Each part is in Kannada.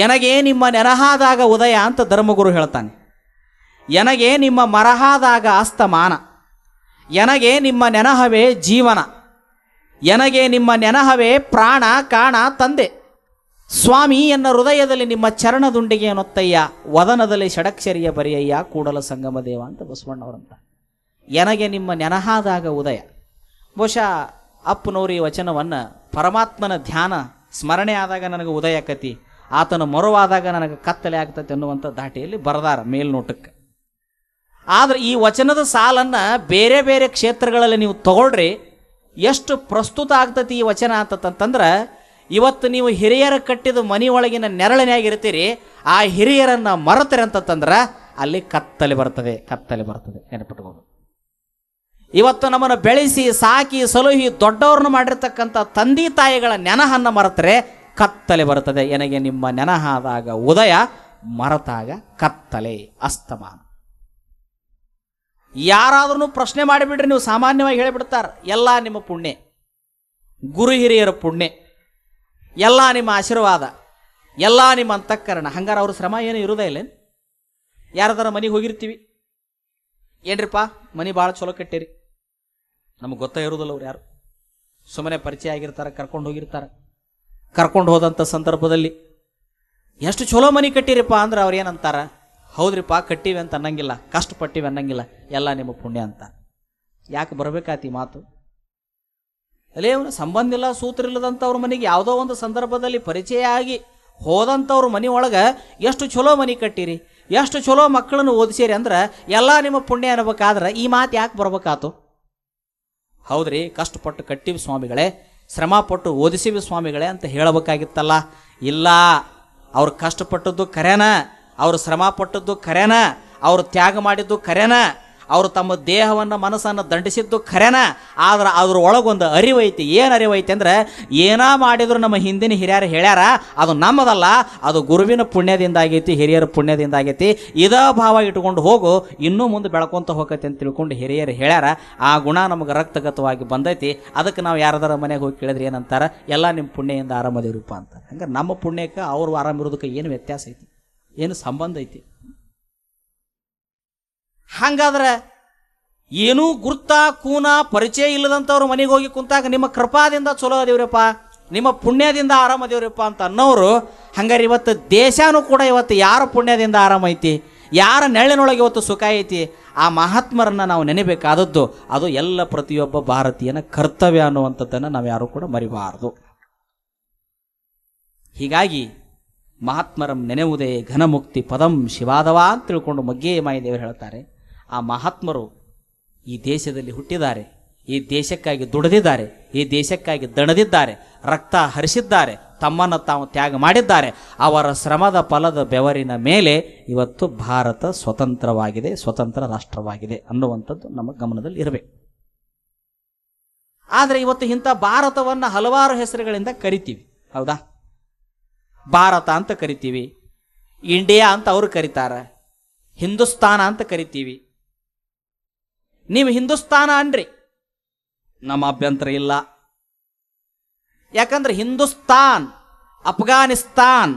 ಎನಗೆ ನಿಮ್ಮ ನೆನಹಾದಾಗ ಉದಯ ಅಂತ ಧರ್ಮಗುರು ಹೇಳ್ತಾನೆ. ಎನಗೆ ನಿಮ್ಮ ಮರಹಾದಾಗ ಅಸ್ತಮಾನ, ಎನಗೆ ನಿಮ್ಮ ನೆನಹವೇ ಜೀವನ, ಎನಗೆ ನಿಮ್ಮ ನೆನಹವೇ ಪ್ರಾಣ ಕಾಣ ತಂದೆ. ಸ್ವಾಮಿ ಎನ್ನ ಹೃದಯದಲ್ಲಿ ನಿಮ್ಮ ಚರಣದುಂಡಿಗೆ ನೊತ್ತಯ್ಯ, ವದನದಲ್ಲಿ ಷಡಕ್ಷರಿಯ ಬರೆಯಯ್ಯ ಕೂಡಲ ಸಂಗಮ ದೇವ ಅಂತ ಬಸವಣ್ಣವರಂತ. ಎನಗೆ ನಿಮ್ಮ ನೆನಹಾದಾಗ ಉದಯ. ಬಹುಶಃ ಅಪ್ಪನವರು ಈ ವಚನವನ್ನು ಪರಮಾತ್ಮನ ಧ್ಯಾನ ಸ್ಮರಣೆ ಆದಾಗ ನನಗೆ ಉದಯ ಆಕತಿ, ಆತನ ಮರುವಾದಾಗ ನನಗೆ ಕತ್ತಲೆ ಆಗ್ತತಿ ಅನ್ನುವಂಥ ದಾಟಿಯಲ್ಲಿ ಬರದಾರ ಮೇಲ್ನೋಟಕ್ಕೆ. ಆದರೆ ಈ ವಚನದ ಸಾಲನ್ನು ಬೇರೆ ಬೇರೆ ಕ್ಷೇತ್ರಗಳಲ್ಲಿ ನೀವು ತಗೊಳ್ರಿ, ಎಷ್ಟು ಪ್ರಸ್ತುತ ಆಗ್ತತಿ ಈ ವಚನ ಅಂತಂತಂದ್ರೆ, ಇವತ್ತು ನೀವು ಹಿರಿಯರ ಕಟ್ಟಿದ ಮನೆಯೊಳಗಿನ ನೆರಳಿನಾಗಿರ್ತೀರಿ, ಆ ಹಿರಿಯರನ್ನು ಮರೆತರೆ ಅಂತಂದ್ರೆ ಅಲ್ಲಿ ಕತ್ತಲೆ ಬರ್ತದೆ, ಕತ್ತಲೆ ಬರ್ತದೆ. ನೆನಪಿಟ್ಕೊಂಡು ಇವತ್ತು ನಮ್ಮನ್ನು ಬೆಳೆಸಿ ಸಾಕಿ ಸಲುಹಿ ದೊಡ್ಡವ್ರನ್ನ ಮಾಡಿರ್ತಕ್ಕಂಥ ತಂದೆ ತಾಯಿಗಳ ನೆನಹನ್ನು ಮರೆತರೆ ಕತ್ತಲೆ ಬರ್ತದೆ. ಎನಗೆ ನಿಮ್ಮ ನೆನಹಾದಾಗ ಉದಯ, ಮರೆತಾಗ ಕತ್ತಲೆ ಅಸ್ತಮಾನ. ಯಾರಾದ್ರೂ ಪ್ರಶ್ನೆ ಮಾಡಿಬಿಡ್ರಿ, ನೀವು ಸಾಮಾನ್ಯವಾಗಿ ಹೇಳಿಬಿಡ್ತಾರೆ ಎಲ್ಲ ನಿಮ್ಮ ಪುಣ್ಯ, ಗುರು ಹಿರಿಯರ ಪುಣ್ಯ, ಎಲ್ಲ ನಿಮ್ಮ ಆಶೀರ್ವಾದ, ಎಲ್ಲ ನಿಮ್ಮ ಅಂತಃಕರಣ. ಹಂಗಾರೆ ಅವ್ರ ಶ್ರಮ ಏನು ಇರೋದೇ ಇಲ್ಲ. ಯಾರದಾರ ಮನೆಗೆ ಹೋಗಿರ್ತೀವಿ, ಏನ್ರಿಪ್ಪ ಮನೆ ಭಾಳ ಚಲೋ ಕಟ್ಟಿರಿ, ನಮಗೆ ಗೊತ್ತೇ ಇರೋದಿಲ್ಲ ಅವ್ರು ಯಾರು, ಸುಮ್ಮನೆ ಪರಿಚಯ ಆಗಿರ್ತಾರೆ, ಕರ್ಕೊಂಡು ಹೋಗಿರ್ತಾರೆ. ಕರ್ಕೊಂಡು ಹೋದಂಥ ಸಂದರ್ಭದಲ್ಲಿ ಎಷ್ಟು ಚಲೋ ಮನೆ ಕಟ್ಟಿರಿಪ್ಪ ಅಂದ್ರೆ ಅವ್ರು ಏನಂತಾರ, ಹೌದ್ರಿಪ್ಪ ಕಟ್ಟಿವಿ ಅಂತ ಅನ್ನಂಗಿಲ್ಲ, ಕಷ್ಟಪಟ್ಟಿವಿ ಅನ್ನಂಗಿಲ್ಲ, ಎಲ್ಲ ನಿಮ್ಮ ಪುಣ್ಯ ಅಂತ. ಯಾಕೆ ಬರಬೇಕಾತಿ ಮಾತು? ಅಲ್ಲೇ ಅವನು ಸಂಬಂಧ ಇಲ್ಲ ಸೂತ್ರ ಇಲ್ಲದಂಥವ್ರ ಮನೆಗೆ ಯಾವುದೋ ಒಂದು ಸಂದರ್ಭದಲ್ಲಿ ಪರಿಚಯ ಆಗಿ ಹೋದಂಥವ್ರ ಮನೆ ಒಳಗೆ ಎಷ್ಟು ಚಲೋ ಮನೆ ಕಟ್ಟಿರಿ, ಎಷ್ಟು ಚಲೋ ಮಕ್ಕಳನ್ನು ಓದಿಸಿರಿ ಅಂದ್ರೆ ಎಲ್ಲ ನಿಮ್ಮ ಪುಣ್ಯ ಅನ್ನಬೇಕಾದ್ರೆ ಈ ಮಾತು ಯಾಕೆ ಬರ್ಬೇಕಾತು? ಹೌದ್ರಿ, ಕಷ್ಟಪಟ್ಟು ಕಟ್ಟಿವಿ ಸ್ವಾಮಿಗಳೇ, ಶ್ರಮಪಟ್ಟು ಓದಿಸಿವಿ ಸ್ವಾಮಿಗಳೇ ಅಂತ ಹೇಳಬೇಕಾಗಿತ್ತಲ್ಲ. ಇಲ್ಲ, ಅವ್ರು ಕಷ್ಟಪಟ್ಟದ್ದು ಖರೇನ, ಅವರು ಶ್ರಮ ಪಟ್ಟದ್ದು ಖರೇನ, ಅವರು ತ್ಯಾಗ ಮಾಡಿದ್ದು ಖರೇನ, ಅವರು ತಮ್ಮ ದೇಹವನ್ನು ಮನಸ್ಸನ್ನು ದಂಡಿಸಿದ್ದು ಖರೇನ. ಆದ್ರೆ ಅದ್ರ ಒಳಗೊಂದು ಅರಿವೈತಿ. ಏನು ಅರಿವೈತಿ ಅಂದ್ರೆ, ಏನಾ ಮಾಡಿದ್ರು ನಮ್ಮ ಹಿಂದಿನ ಹಿರಿಯರು ಹೇಳ್ಯಾರ, ಅದು ನಮ್ಮದಲ್ಲ, ಅದು ಗುರುವಿನ ಪುಣ್ಯದಿಂದ ಆಗೈತಿ, ಹಿರಿಯರ ಪುಣ್ಯದಿಂದ ಆಗೈತಿ. ಇದೇ ಭಾವ ಇಟ್ಕೊಂಡು ಹೋಗು, ಇನ್ನೂ ಮುಂದೆ ಬೆಳ್ಕೊಂತ ಹೋಗತಿ ಅಂತ ತಿಳ್ಕೊಂಡು ಹಿರಿಯರು ಹೇಳ್ಯಾರ. ಆ ಗುಣ ನಮಗೆ ರಕ್ತಗತವಾಗಿ ಬಂದೈತಿ. ಅದಕ್ಕೆ ನಾವು ಯಾರದಾರ ಮನೆಗೆ ಹೋಗಿ ಕೇಳಿದ್ರೆ ಏನಂತಾರ, ಎಲ್ಲ ನಿಮ್ಮ ಪುಣ್ಯದಿಂದ ಆರಾಮದಿರಪ್ಪ ಅಂತ. ಹಂಗೆ ನಮ್ಮ ಪುಣ್ಯಕ್ಕೆ ಅವ್ರು ಆರಾಮಿರೋದಕ್ಕೆ ಏನು ವ್ಯತ್ಯಾಸ ಐತಿ, ಏನು ಸಂಬಂಧ ಐತಿ? ಹಂಗಾದ್ರೆ ಏನೂ ಗುರ್ತ ಕೂನ ಪರಿಚಯ ಇಲ್ಲದಂಥವ್ರು ಮನೆಗೆ ಹೋಗಿ ಕುಂತಾಗ ನಿಮ್ಮ ಕೃಪಾದಿಂದ ಚಲೋ ಅದೇವ್ರಪ್ಪ, ನಿಮ್ಮ ಪುಣ್ಯದಿಂದ ಆರಾಮದೇವ್ರಪ್ಪ ಅಂತ ಅನ್ನೋರು, ಹಂಗಾರೆ ಇವತ್ತು ದೇಶನೂ ಕೂಡ ಇವತ್ತು ಯಾರ ಪುಣ್ಯದಿಂದ ಆರಾಮ ಐತಿ, ಯಾರ ನೆರಳಿನೊಳಗೆ ಇವತ್ತು ಸುಖ ಐತಿ, ಆ ಮಹಾತ್ಮರನ್ನು ನಾವು ನೆನೆಬೇಕಾದದ್ದು ಅದು ಎಲ್ಲ ಪ್ರತಿಯೊಬ್ಬ ಭಾರತೀಯನ ಕರ್ತವ್ಯ ಅನ್ನುವಂಥದ್ದನ್ನು ನಾವು ಯಾರೂ ಕೂಡ ಮರಿಬಾರದು. ಹೀಗಾಗಿ ಮಹಾತ್ಮರಂ ನೆನೆವುದೇ ಘನಮುಕ್ತಿ ಪದಂ ಶಿವಾದವ ಅಂತ ತಿಳ್ಕೊಂಡು ಮಗ್ಗೇ ಮಾಯದೇವರು ಹೇಳ್ತಾರೆ. ಆ ಮಹಾತ್ಮರು ಈ ದೇಶದಲ್ಲಿ ಹುಟ್ಟಿದ್ದಾರೆ, ಈ ದೇಶಕ್ಕಾಗಿ ದುಡಿದಿದ್ದಾರೆ, ಈ ದೇಶಕ್ಕಾಗಿ ದಣದಿದ್ದಾರೆ, ರಕ್ತ ಹರಿಸಿದ್ದಾರೆ, ತಮ್ಮನ್ನು ತಾವು ತ್ಯಾಗ ಮಾಡಿದ್ದಾರೆ. ಅವರ ಶ್ರಮದ ಫಲದ ಬೆವರಿನ ಮೇಲೆ ಇವತ್ತು ಭಾರತ ಸ್ವತಂತ್ರವಾಗಿದೆ, ಸ್ವತಂತ್ರ ರಾಷ್ಟ್ರವಾಗಿದೆ ಅನ್ನುವಂಥದ್ದು ನಮ್ಮ ಗಮನದಲ್ಲಿ ಇರಬೇಕು. ಆದರೆ ಇವತ್ತು ಇಂಥ ಭಾರತವನ್ನು ಹಲವಾರು ಹೆಸರುಗಳಿಂದ ಕರಿತೀವಿ, ಹೌದಾ? ಭಾರತ ಅಂತ ಕರಿತೀವಿ, ಇಂಡಿಯಾ ಅಂತ ಅವರು ಕರೀತಾರೆ, ಹಿಂದೂಸ್ತಾನ ಅಂತ ಕರಿತೀವಿ. ನೀವು ಹಿಂದೂಸ್ತಾನ ಅನ್ರಿ, ನಮ್ಮ ಅಭ್ಯಂತರ ಇಲ್ಲ. ಯಾಕಂದ್ರೆ ಹಿಂದೂಸ್ತಾನ್, ಅಫ್ಘಾನಿಸ್ತಾನ್,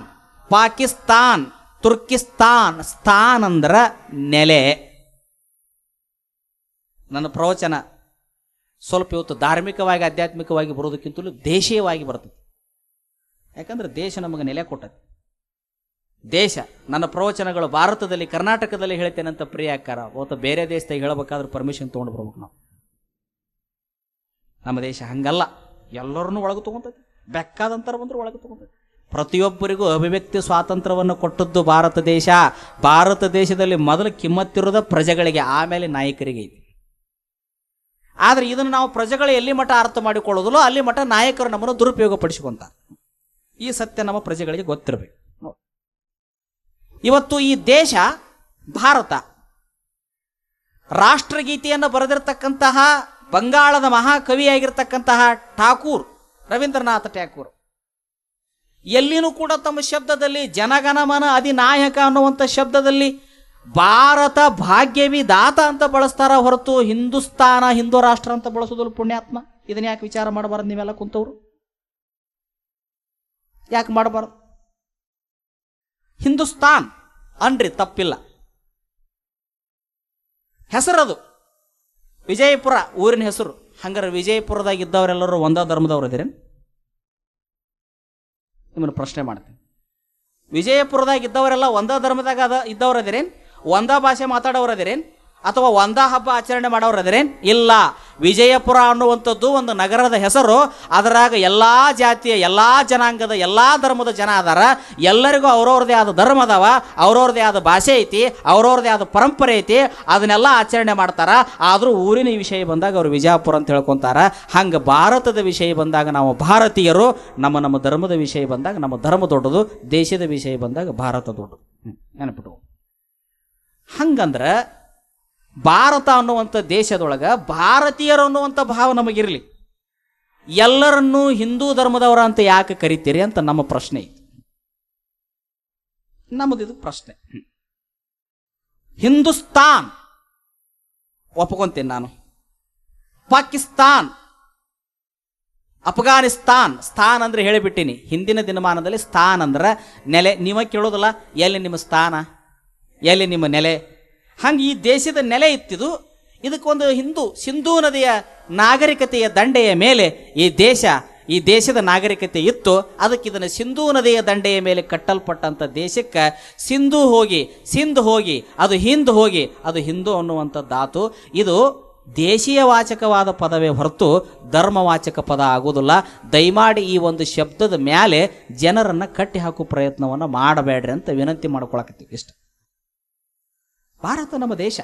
ಪಾಕಿಸ್ತಾನ್, ತುರ್ಕಿಸ್ತಾನ್, ಸ್ಥಾನ್ ಅಂದ್ರ ನೆಲೆ. ನನ್ನ ಪ್ರವಚನ ಸ್ವಲ್ಪ ಇವತ್ತು ಧಾರ್ಮಿಕವಾಗಿ ಆಧ್ಯಾತ್ಮಿಕವಾಗಿ ಬರೋದಕ್ಕಿಂತಲೂ ದೇಶೀಯವಾಗಿ ಬರ್ತದೆ. ಯಾಕಂದ್ರೆ ದೇಶ ನಮಗೆ ನೆಲೆ ಕೊಟ್ಟದೆ. ದೇಶ, ನನ್ನ ಪ್ರವಚನಗಳು ಭಾರತದಲ್ಲಿ ಕರ್ನಾಟಕದಲ್ಲಿ ಹೇಳ್ತೇನೆ ಅಂತ ಪ್ರಿಯಾಕಾರ ಅವತ್ತು ಬೇರೆ ದೇಶದಾಗ ಹೇಳಬೇಕಾದ್ರೆ ಪರ್ಮಿಷನ್ ತೊಗೊಂಡು ಬರ್ಬೇಕು ನಾವು. ನಮ್ಮ ದೇಶ ಹಂಗಲ್ಲ, ಎಲ್ಲರನ್ನೂ ಒಳಗೆ ತೊಗೊಂತೈತಿ, ಬೆಕ್ಕಾದಂತರ ಬಂದ್ರೆ ಒಳಗೆ ತೊಗೊಂತೈತಿ. ಪ್ರತಿಯೊಬ್ಬರಿಗೂ ಅಭಿವ್ಯಕ್ತಿ ಸ್ವಾತಂತ್ರ್ಯವನ್ನು ಕೊಟ್ಟದ್ದು ಭಾರತ ದೇಶ. ಭಾರತ ದೇಶದಲ್ಲಿ ಮೊದಲು ಕಿಮ್ಮತ್ತಿರೋದ ಪ್ರಜೆಗಳಿಗೆ, ಆಮೇಲೆ ನಾಯಕರಿಗೆ ಐತಿ. ಆದರೆ ಇದನ್ನು ನಾವು ಪ್ರಜೆಗಳು ಎಲ್ಲಿ ಮಠ ಅರ್ಥ ಮಾಡಿಕೊಳ್ಳೋದಿಲ್ಲೋ ಅಲ್ಲಿ ಮಠ ನಾಯಕರು ನಮ್ಮನ್ನು ದುರುಪಯೋಗ ಪಡಿಸಿಕೊಂತಾರೆ. ಈ ಸತ್ಯ ನಮ್ಮ ಪ್ರಜೆಗಳಿಗೆ ಗೊತ್ತಿರಬೇಕು. ಇವತ್ತು ಈ ದೇಶ ಭಾರತ ರಾಷ್ಟ್ರಗೀತೆಯನ್ನು ಬರೆದಿರ್ತಕ್ಕಂತಹ ಬಂಗಾಳದ ಮಹಾಕವಿಯಾಗಿರ್ತಕ್ಕಂತಹ ಠಾಕೂರ್, ರವೀಂದ್ರನಾಥ ಠಾಕೂರ್, ಎಲ್ಲಿನೂ ಕೂಡ ತಮ್ಮ ಶಬ್ದದಲ್ಲಿ ಜನಗಣಮನ ಅಧಿನಾಯಕ ಅನ್ನುವಂಥ ಶಬ್ದದಲ್ಲಿ ಭಾರತ ಭಾಗ್ಯವಿದಾತ ಅಂತ ಬಳಸ್ತಾರ ಹೊರತು ಹಿಂದೂಸ್ತಾನ ಹಿಂದೂ ರಾಷ್ಟ್ರ ಅಂತ ಬಳಸೋದಿಲ್ಲ. ಪುಣ್ಯಾತ್ಮ, ಇದನ್ನ ಯಾಕೆ ವಿಚಾರ ಮಾಡಬಾರ್ದು? ನೀವೆಲ್ಲ ಕುಂತವ್ರು ಯಾಕೆ ಮಾಡಬಾರ್ದು? ಹಿಂದೂಸ್ತಾನ್ ಅನ್ರಿ, ತಪ್ಪಿಲ್ಲ. ಹೆಸರದು ವಿಜಯಪುರ ಊರಿನ ಹೆಸರು. ಹಂಗಾರೆ ವಿಜಯಪುರದಾಗ ಇದ್ದವರೆಲ್ಲರೂ ಒಂದೇ ಧರ್ಮದವ್ರು ಇದ್ದೀರೇನು? ನಿಮ್ಮನ್ನು ಪ್ರಶ್ನೆ ಮಾಡ್ತೀನಿ. ವಿಜಯಪುರದಾಗ ಇದ್ದವರೆಲ್ಲ ಒಂದೇ ಧರ್ಮದಾಗ ಇದ್ದವ್ರು ಅದಿರೇನು? ಒಂದೇ ಭಾಷೆ ಮಾತಾಡೋರು ಅದಿರೇನು? ಅಥವಾ ಒಂದೇ ಹಬ್ಬ ಆಚರಣೆ ಮಾಡೋರು ಅದಿರೇನು? ಇಲ್ಲ. ವಿಜಯಪುರ ಅನ್ನುವಂಥದ್ದು ಒಂದು ನಗರದ ಹೆಸರು. ಅದರಾಗ ಎಲ್ಲ ಜಾತಿಯ, ಎಲ್ಲ ಜನಾಂಗದ, ಎಲ್ಲ ಧರ್ಮದ ಜನ ಅದಾರ. ಎಲ್ಲರಿಗೂ ಅವ್ರವ್ರದೇ ಆದ ಧರ್ಮ ಅದಾವ, ಅವ್ರವ್ರದೇ ಆದ ಭಾಷೆ ಐತಿ, ಅವ್ರವ್ರದೇ ಆದ ಪರಂಪರೆ ಐತಿ. ಅದನ್ನೆಲ್ಲ ಆಚರಣೆ ಮಾಡ್ತಾರ. ಆದರೂ ಊರಿನ ವಿಷಯ ಬಂದಾಗ ಅವರು ವಿಜಯಪುರ ಅಂತ ಹೇಳ್ಕೊತಾರ. ಹಂಗೆ ಭಾರತದ ವಿಷಯ ಬಂದಾಗ ನಾವು ಭಾರತೀಯರು, ನಮ್ಮ ಧರ್ಮದ ವಿಷಯ ಬಂದಾಗ ನಮ್ಮ ಧರ್ಮ ದೊಡ್ಡದು, ದೇಶದ ವಿಷಯ ಬಂದಾಗ ಭಾರತ ದೊಡ್ಡದು. ನೆನಪಿಟ್ಟು. ಹಂಗಂದ್ರೆ ಭಾರತ ಅನ್ನುವಂಥ ದೇಶದೊಳಗೆ ಭಾರತೀಯರು ಅನ್ನುವಂಥ ಭಾವ ನಮಗಿರಲಿ. ಎಲ್ಲರನ್ನೂ ಹಿಂದೂ ಧರ್ಮದವರ ಅಂತ ಯಾಕೆ ಕರಿತೀರಿ ಅಂತ ನಮ್ಮ ಪ್ರಶ್ನೆ ಇತ್ತು. ನಮ್ಮದಿದು ಪ್ರಶ್ನೆ. ಹಿಂದೂಸ್ತಾನ್ ಒಪ್ಕೊಂತೀನಿ ನಾನು. ಪಾಕಿಸ್ತಾನ್, ಅಫ್ಘಾನಿಸ್ತಾನ್, ಸ್ಥಾನ್ ಅಂದ್ರೆ ಹೇಳಿಬಿಟ್ಟಿನಿ. ಹಿಂದಿನ ದಿನಮಾನದಲ್ಲಿ ಸ್ಥಾನ್ ಅಂದ್ರೆ ನೆಲೆ. ನೀವ ಕೇಳೋದಲ್ಲ ಎಲ್ಲಿ ನಿಮ್ಮ ಸ್ಥಾನ, ಎಲ್ಲಿ ನಿಮ್ಮ ನೆಲೆ. ಹಂಗೆ ಈ ದೇಶದ ನೆಲೆ ಇತ್ತಿದು. ಇದಕ್ಕೊಂದು ಸಿಂಧೂ ನದಿಯ ನಾಗರಿಕತೆಯ ದಂಡೆಯ ಮೇಲೆ ಈ ದೇಶದ ನಾಗರಿಕತೆ ಇತ್ತು. ಅದಕ್ಕೆ ಇದನ್ನು ಸಿಂಧೂ ನದಿಯ ದಂಡೆಯ ಮೇಲೆ ಕಟ್ಟಲ್ಪಟ್ಟಂಥ ದೇಶಕ್ಕೆ ಸಿಂಧ್ ಹೋಗಿ ಅದು ಹಿಂದೂ ಅನ್ನುವಂಥ ಧಾತು. ಇದು ದೇಶೀಯ ವಾಚಕವಾದ ಪದವೇ ಹೊರತು ಧರ್ಮವಾಚಕ ಪದ ಆಗೋದಿಲ್ಲ. ದಯಮಾಡಿ ಈ ಒಂದು ಶಬ್ದದ ಮೇಲೆ ಜನರನ್ನು ಕಟ್ಟಿ ಹಾಕೋ ಪ್ರಯತ್ನವನ್ನು ಮಾಡಬೇಡ್ರಿ ಅಂತ ವಿನಂತಿ ಮಾಡ್ಕೊಳಕತ್ತೀವಿ. ಇಷ್ಟ. ಭಾರತ ನಮ್ಮ ದೇಶ.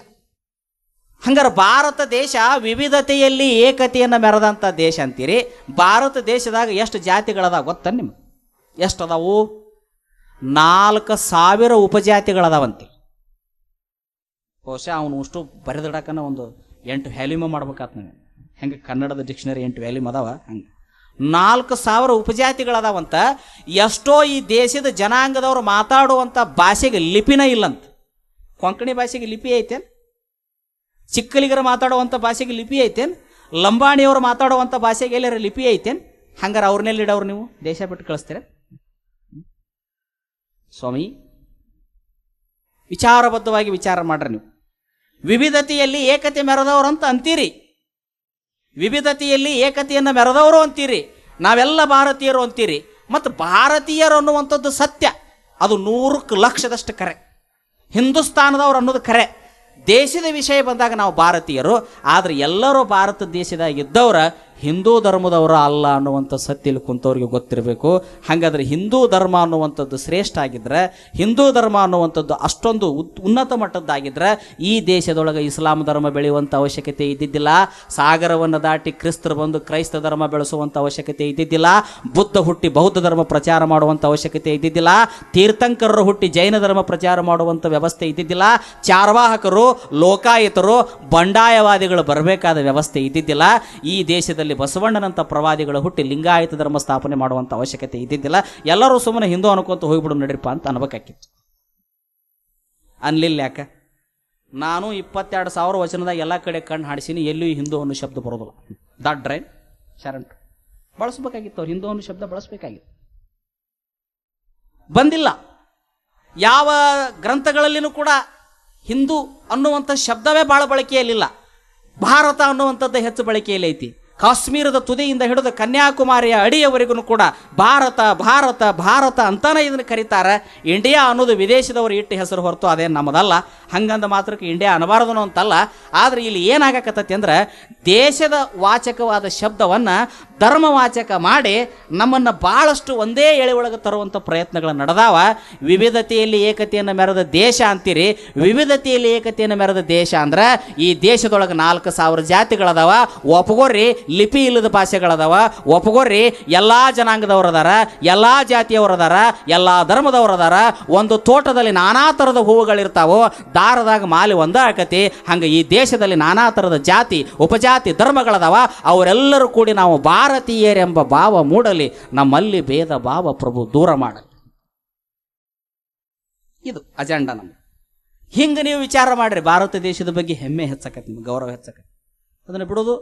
ಹಂಗಾರೆ ಭಾರತ ದೇಶ ವಿವಿಧತೆಯಲ್ಲಿ ಏಕತೆಯನ್ನು ಮೆರೆದಂಥ ದೇಶ ಅಂತೀರಿ. ಭಾರತ ದೇಶದಾಗ ಎಷ್ಟು ಜಾತಿಗಳದಾವ ಗೊತ್ತ ನಿಮ್ಗೆ? ಎಷ್ಟು ಅದಾವು? 4,000 ಉಪಜಾತಿಗಳದಾವಂತೆ. ಬಹುಶಃ ಅವನು ಅಷ್ಟು ಬರೆದಿಡಕನ ಒಂದು 8 ವ್ಯಾಲ್ಯೂಮ್ ಮಾಡ್ಬೇಕಾತ್ ನಾವು. ಹೆಂಗೆ ಕನ್ನಡದ ಡಿಕ್ಷನರಿ 8 ವ್ಯಾಲ್ಯೂಮ್ ಅದಾವ, ಹಂಗೆ 4,000 ಉಪಜಾತಿಗಳದಾವಂತ. ಎಷ್ಟೋ ಈ ದೇಶದ ಜನಾಂಗದವರು ಮಾತಾಡುವಂಥ ಭಾಷೆಗೆ ಲಿಪಿನ ಇಲ್ಲಂತ. ಕೊಂಕಣಿ ಭಾಷೆಗೆ ಲಿಪಿ ಐತೇನು? ಚಿಕ್ಕಲಿಗರ ಮಾತಾಡುವಂಥ ಭಾಷೆಗೆ ಲಿಪಿ ಐತೇನು? ಲಂಬಾಣಿಯವರು ಮಾತಾಡುವಂಥ ಭಾಷೆಗೆ ಎಲ್ಲರ ಲಿಪಿ ಐತೇನು? ಹಂಗಾರೆ ಅವ್ರನ್ನೆಲ್ಲಿಡವ್ರು ನೀವು? ದೇಶ ಬಿಟ್ಟು ಕಳಿಸ್ತೀರ? ಸ್ವಾಮಿ, ವಿಚಾರಬದ್ಧವಾಗಿ ವಿಚಾರ ಮಾಡ್ರಿ ನೀವು. ವಿವಿಧತೆಯಲ್ಲಿ ಏಕತೆ ಮೆರೆದವರು ಅಂತ ಅಂತೀರಿ, ವಿವಿಧತೆಯಲ್ಲಿ ಏಕತೆಯನ್ನು ಮೆರೆದವರು ಅಂತೀರಿ, ನಾವೆಲ್ಲ ಭಾರತೀಯರು ಅಂತೀರಿ. ಮತ್ತು ಭಾರತೀಯರು ಅನ್ನುವಂಥದ್ದು ಸತ್ಯ, ಅದು 100,00,000% ಕರೆ. ಹಿಂದೂಸ್ತಾನದವ್ರು ಅನ್ನೋದು ಖರೆ. ದೇಶದ ವಿಷಯ ಬಂದಾಗ ನಾವು ಭಾರತೀಯರು. ಆದರೆ ಎಲ್ಲರೂ ಭಾರತ ದೇಶದಾಗಿದ್ದವ್ರ ಹಿಂದೂ ಧರ್ಮದವರ ಅಲ್ಲ ಅನ್ನುವಂಥ ಸತ್ಯಲ್ಲಿ ಕುಂತವ್ರಿಗೆ ಗೊತ್ತಿರಬೇಕು. ಹಾಗಾದ್ರೆ ಹಿಂದೂ ಧರ್ಮ ಅನ್ನುವಂಥದ್ದು ಶ್ರೇಷ್ಠ ಆಗಿದ್ರೆ, ಹಿಂದೂ ಧರ್ಮ ಅನ್ನುವಂಥದ್ದು ಅಷ್ಟೊಂದು ಉನ್ನತ ಮಟ್ಟದ್ದಾಗಿದ್ರೆ ಈ ದೇಶದೊಳಗೆ ಇಸ್ಲಾಂ ಧರ್ಮ ಬೆಳೆಯುವಂಥ ಅವಶ್ಯಕತೆ ಇದ್ದಿದ್ದಿಲ್ಲ. ಸಾಗರವನ್ನು ದಾಟಿ ಕ್ರಿಸ್ತರು ಬಂದು ಕ್ರೈಸ್ತ ಧರ್ಮ ಬೆಳೆಸುವಂಥ ಅವಶ್ಯಕತೆ ಇದ್ದಿದ್ದಿಲ್ಲ. ಬುದ್ಧ ಹುಟ್ಟಿ ಬೌದ್ಧ ಧರ್ಮ ಪ್ರಚಾರ ಮಾಡುವಂಥ ಅವಶ್ಯಕತೆ ಇದ್ದಿದ್ದಿಲ್ಲ. ತೀರ್ಥಂಕರರು ಹುಟ್ಟಿ ಜೈನ ಧರ್ಮ ಪ್ರಚಾರ ಮಾಡುವಂಥ ವ್ಯವಸ್ಥೆ ಇದ್ದಿದ್ದಿಲ್ಲ. ಚಾರ್ವಾಹಕರು, ಲೋಕಾಯತರು, ಬಂಡಾಯವಾದಿಗಳು ಬರಬೇಕಾದ ವ್ಯವಸ್ಥೆ ಇದ್ದಿದ್ದಿಲ್ಲ. ಈ ದೇಶದಲ್ಲಿ ಬಸವಣ್ಣನಂಥ ಪ್ರವಾದಿಗಳು ಹುಟ್ಟಿ ಲಿಂಗಾಯತ ಧರ್ಮ ಸ್ಥಾಪನೆ ಮಾಡುವಂಥ ಅವಶ್ಯಕತೆ ಇದ್ದಿದ್ದಿಲ್ಲ. ಎಲ್ಲರೂ ಸುಮ್ಮನೆ ಹಿಂದೂ ಅನ್ಕೊಂತ ಹೋಗ್ಬಿಡು ನಡೀರಪ್ಪ ಅಂತ ಅನ್ಬೇಕಾಕಿತ್ತು. ಅನ್ಲಿಲ್ಲ. ಯಾಕೆ? ನಾನು 22,000 ವಚನದಾಗ ಎಲ್ಲ ಕಡೆ ಕಣ್ಣು ಹಾಡಿಸಿನಿ, ಎಲ್ಲೂ ಹಿಂದೂ ಅನ್ನೋ ಶಬ್ದ ಬರೋದಿಲ್ಲ. ದಾಟ್ರೆ ಶರಣ್ ಬಳಸ್ಬೇಕಾಗಿತ್ತು, ಅವ್ರು ಹಿಂದೂ ಅನ್ನೋ ಶಬ್ದ ಬಳಸ್ಬೇಕಾಗಿತ್ತು. ಬಂದಿಲ್ಲ. ಯಾವ ಗ್ರಂಥಗಳಲ್ಲಿನೂ ಕೂಡ ಹಿಂದೂ ಅನ್ನುವಂಥ ಶಬ್ದವೇ ಭಾಳ ಬಳಕೆಯಲ್ಲಿಲ್ಲ. ಭಾರತ ಅನ್ನುವಂಥದ್ದು ಹೆಚ್ಚು ಬಳಕೆಯಲ್ಲಿ ಐತಿ. ಕಾಶ್ಮೀರದ ತುದಿಯಿಂದ ಹಿಡಿದು ಕನ್ಯಾಕುಮಾರಿಯ ಅಡಿಯವರೆಗೂ ಕೂಡ ಭಾರತ ಭಾರತ ಭಾರತ ಅಂತಾನೆ ಇದನ್ನು ಕರೀತಾರೆ. ಇಂಡಿಯಾ ಅನ್ನೋದು ವಿದೇಶದವರು ಇಟ್ಟು ಹೆಸರು ಹೊರತು ಅದೇ ನಮ್ಮದಲ್ಲ. ಹಂಗಂದ ಮಾತ್ರಕ್ಕೆ ಇಂಡಿಯಾ ಅನ್ನಬಾರ್ದನೋ ಅಂತಲ್ಲ. ಆದರೆ ಇಲ್ಲಿ ಏನಾಗಕತ್ತತಿ ಅಂದ್ರೆ, ದೇಶದ ವಾಚಕವಾದ ಶಬ್ದವನ್ನು ಧರ್ಮವಾಚಕ ಮಾಡಿ ನಮ್ಮನ್ನು ಭಾಳಷ್ಟು ಒಂದೇ ಎಳೆ ಒಳಗೆ ತರುವಂಥ ಪ್ರಯತ್ನಗಳು ನಡೆದಾವ. ವಿವಿಧತೆಯಲ್ಲಿ ಏಕತೆಯನ್ನು ಮೆರೆದ ದೇಶ ಅಂತೀರಿ. ವಿವಿಧತೆಯಲ್ಲಿ ಏಕತೆಯನ್ನು ಮೆರೆದ ದೇಶ ಅಂದ್ರೆ ಈ ದೇಶದೊಳಗೆ 4,000 ಜಾತಿಗಳದಾವ. ಒಪ್ಪಗೋರಿ ಲಿಪಿ ಇಲ್ಲದ ಭಾಷೆಗಳದಾವ. ಒಪ್ಪಗೋರಿ ಎಲ್ಲ ಜನಾಂಗದವರು ಅದಾರ, ಎಲ್ಲ ಜಾತಿಯವರು ಅದಾರ, ಎಲ್ಲ ಧರ್ಮದವರು ಅದಾರ. ಒಂದು ತೋಟದಲ್ಲಿ ನಾನಾ ಥರದ ಹೂವುಗಳಿರ್ತಾವೋ, ದಾರದಾಗ ಮಾಲಿ ಒಂದ ಆಕತಿ. ಹಂಗೆ ಈ ದೇಶದಲ್ಲಿ ನಾನಾ ಥರದ ಜಾತಿ ಉಪಜಾತಿ ಧರ್ಮಗಳದಾವ. ಅವರೆಲ್ಲರೂ ಕೂಡಿ ನಾವು ಭಾರತೀಯರೆಂಬ ಭಾವ ಮೂಡಲಿ, ನಮ್ಮಲ್ಲಿ ಭೇದ ಭಾವ ಪ್ರಭು ದೂರ ಮಾಡಲಿ. ಇದು ಅಜೆಂಡಾ ನಮ್ದು. ಹಿಂಗೆ ನೀವು ವಿಚಾರ ಮಾಡ್ರಿ, ಭಾರತ ದೇಶದ ಬಗ್ಗೆ ಹೆಮ್ಮೆ ಹೆಚ್ಚಕತಿ, ನಿಮ್ಗೆ ಗೌರವ ಹೆಚ್ಚಕತಿ. ಅದನ್ನು ಬಿಡೋದು.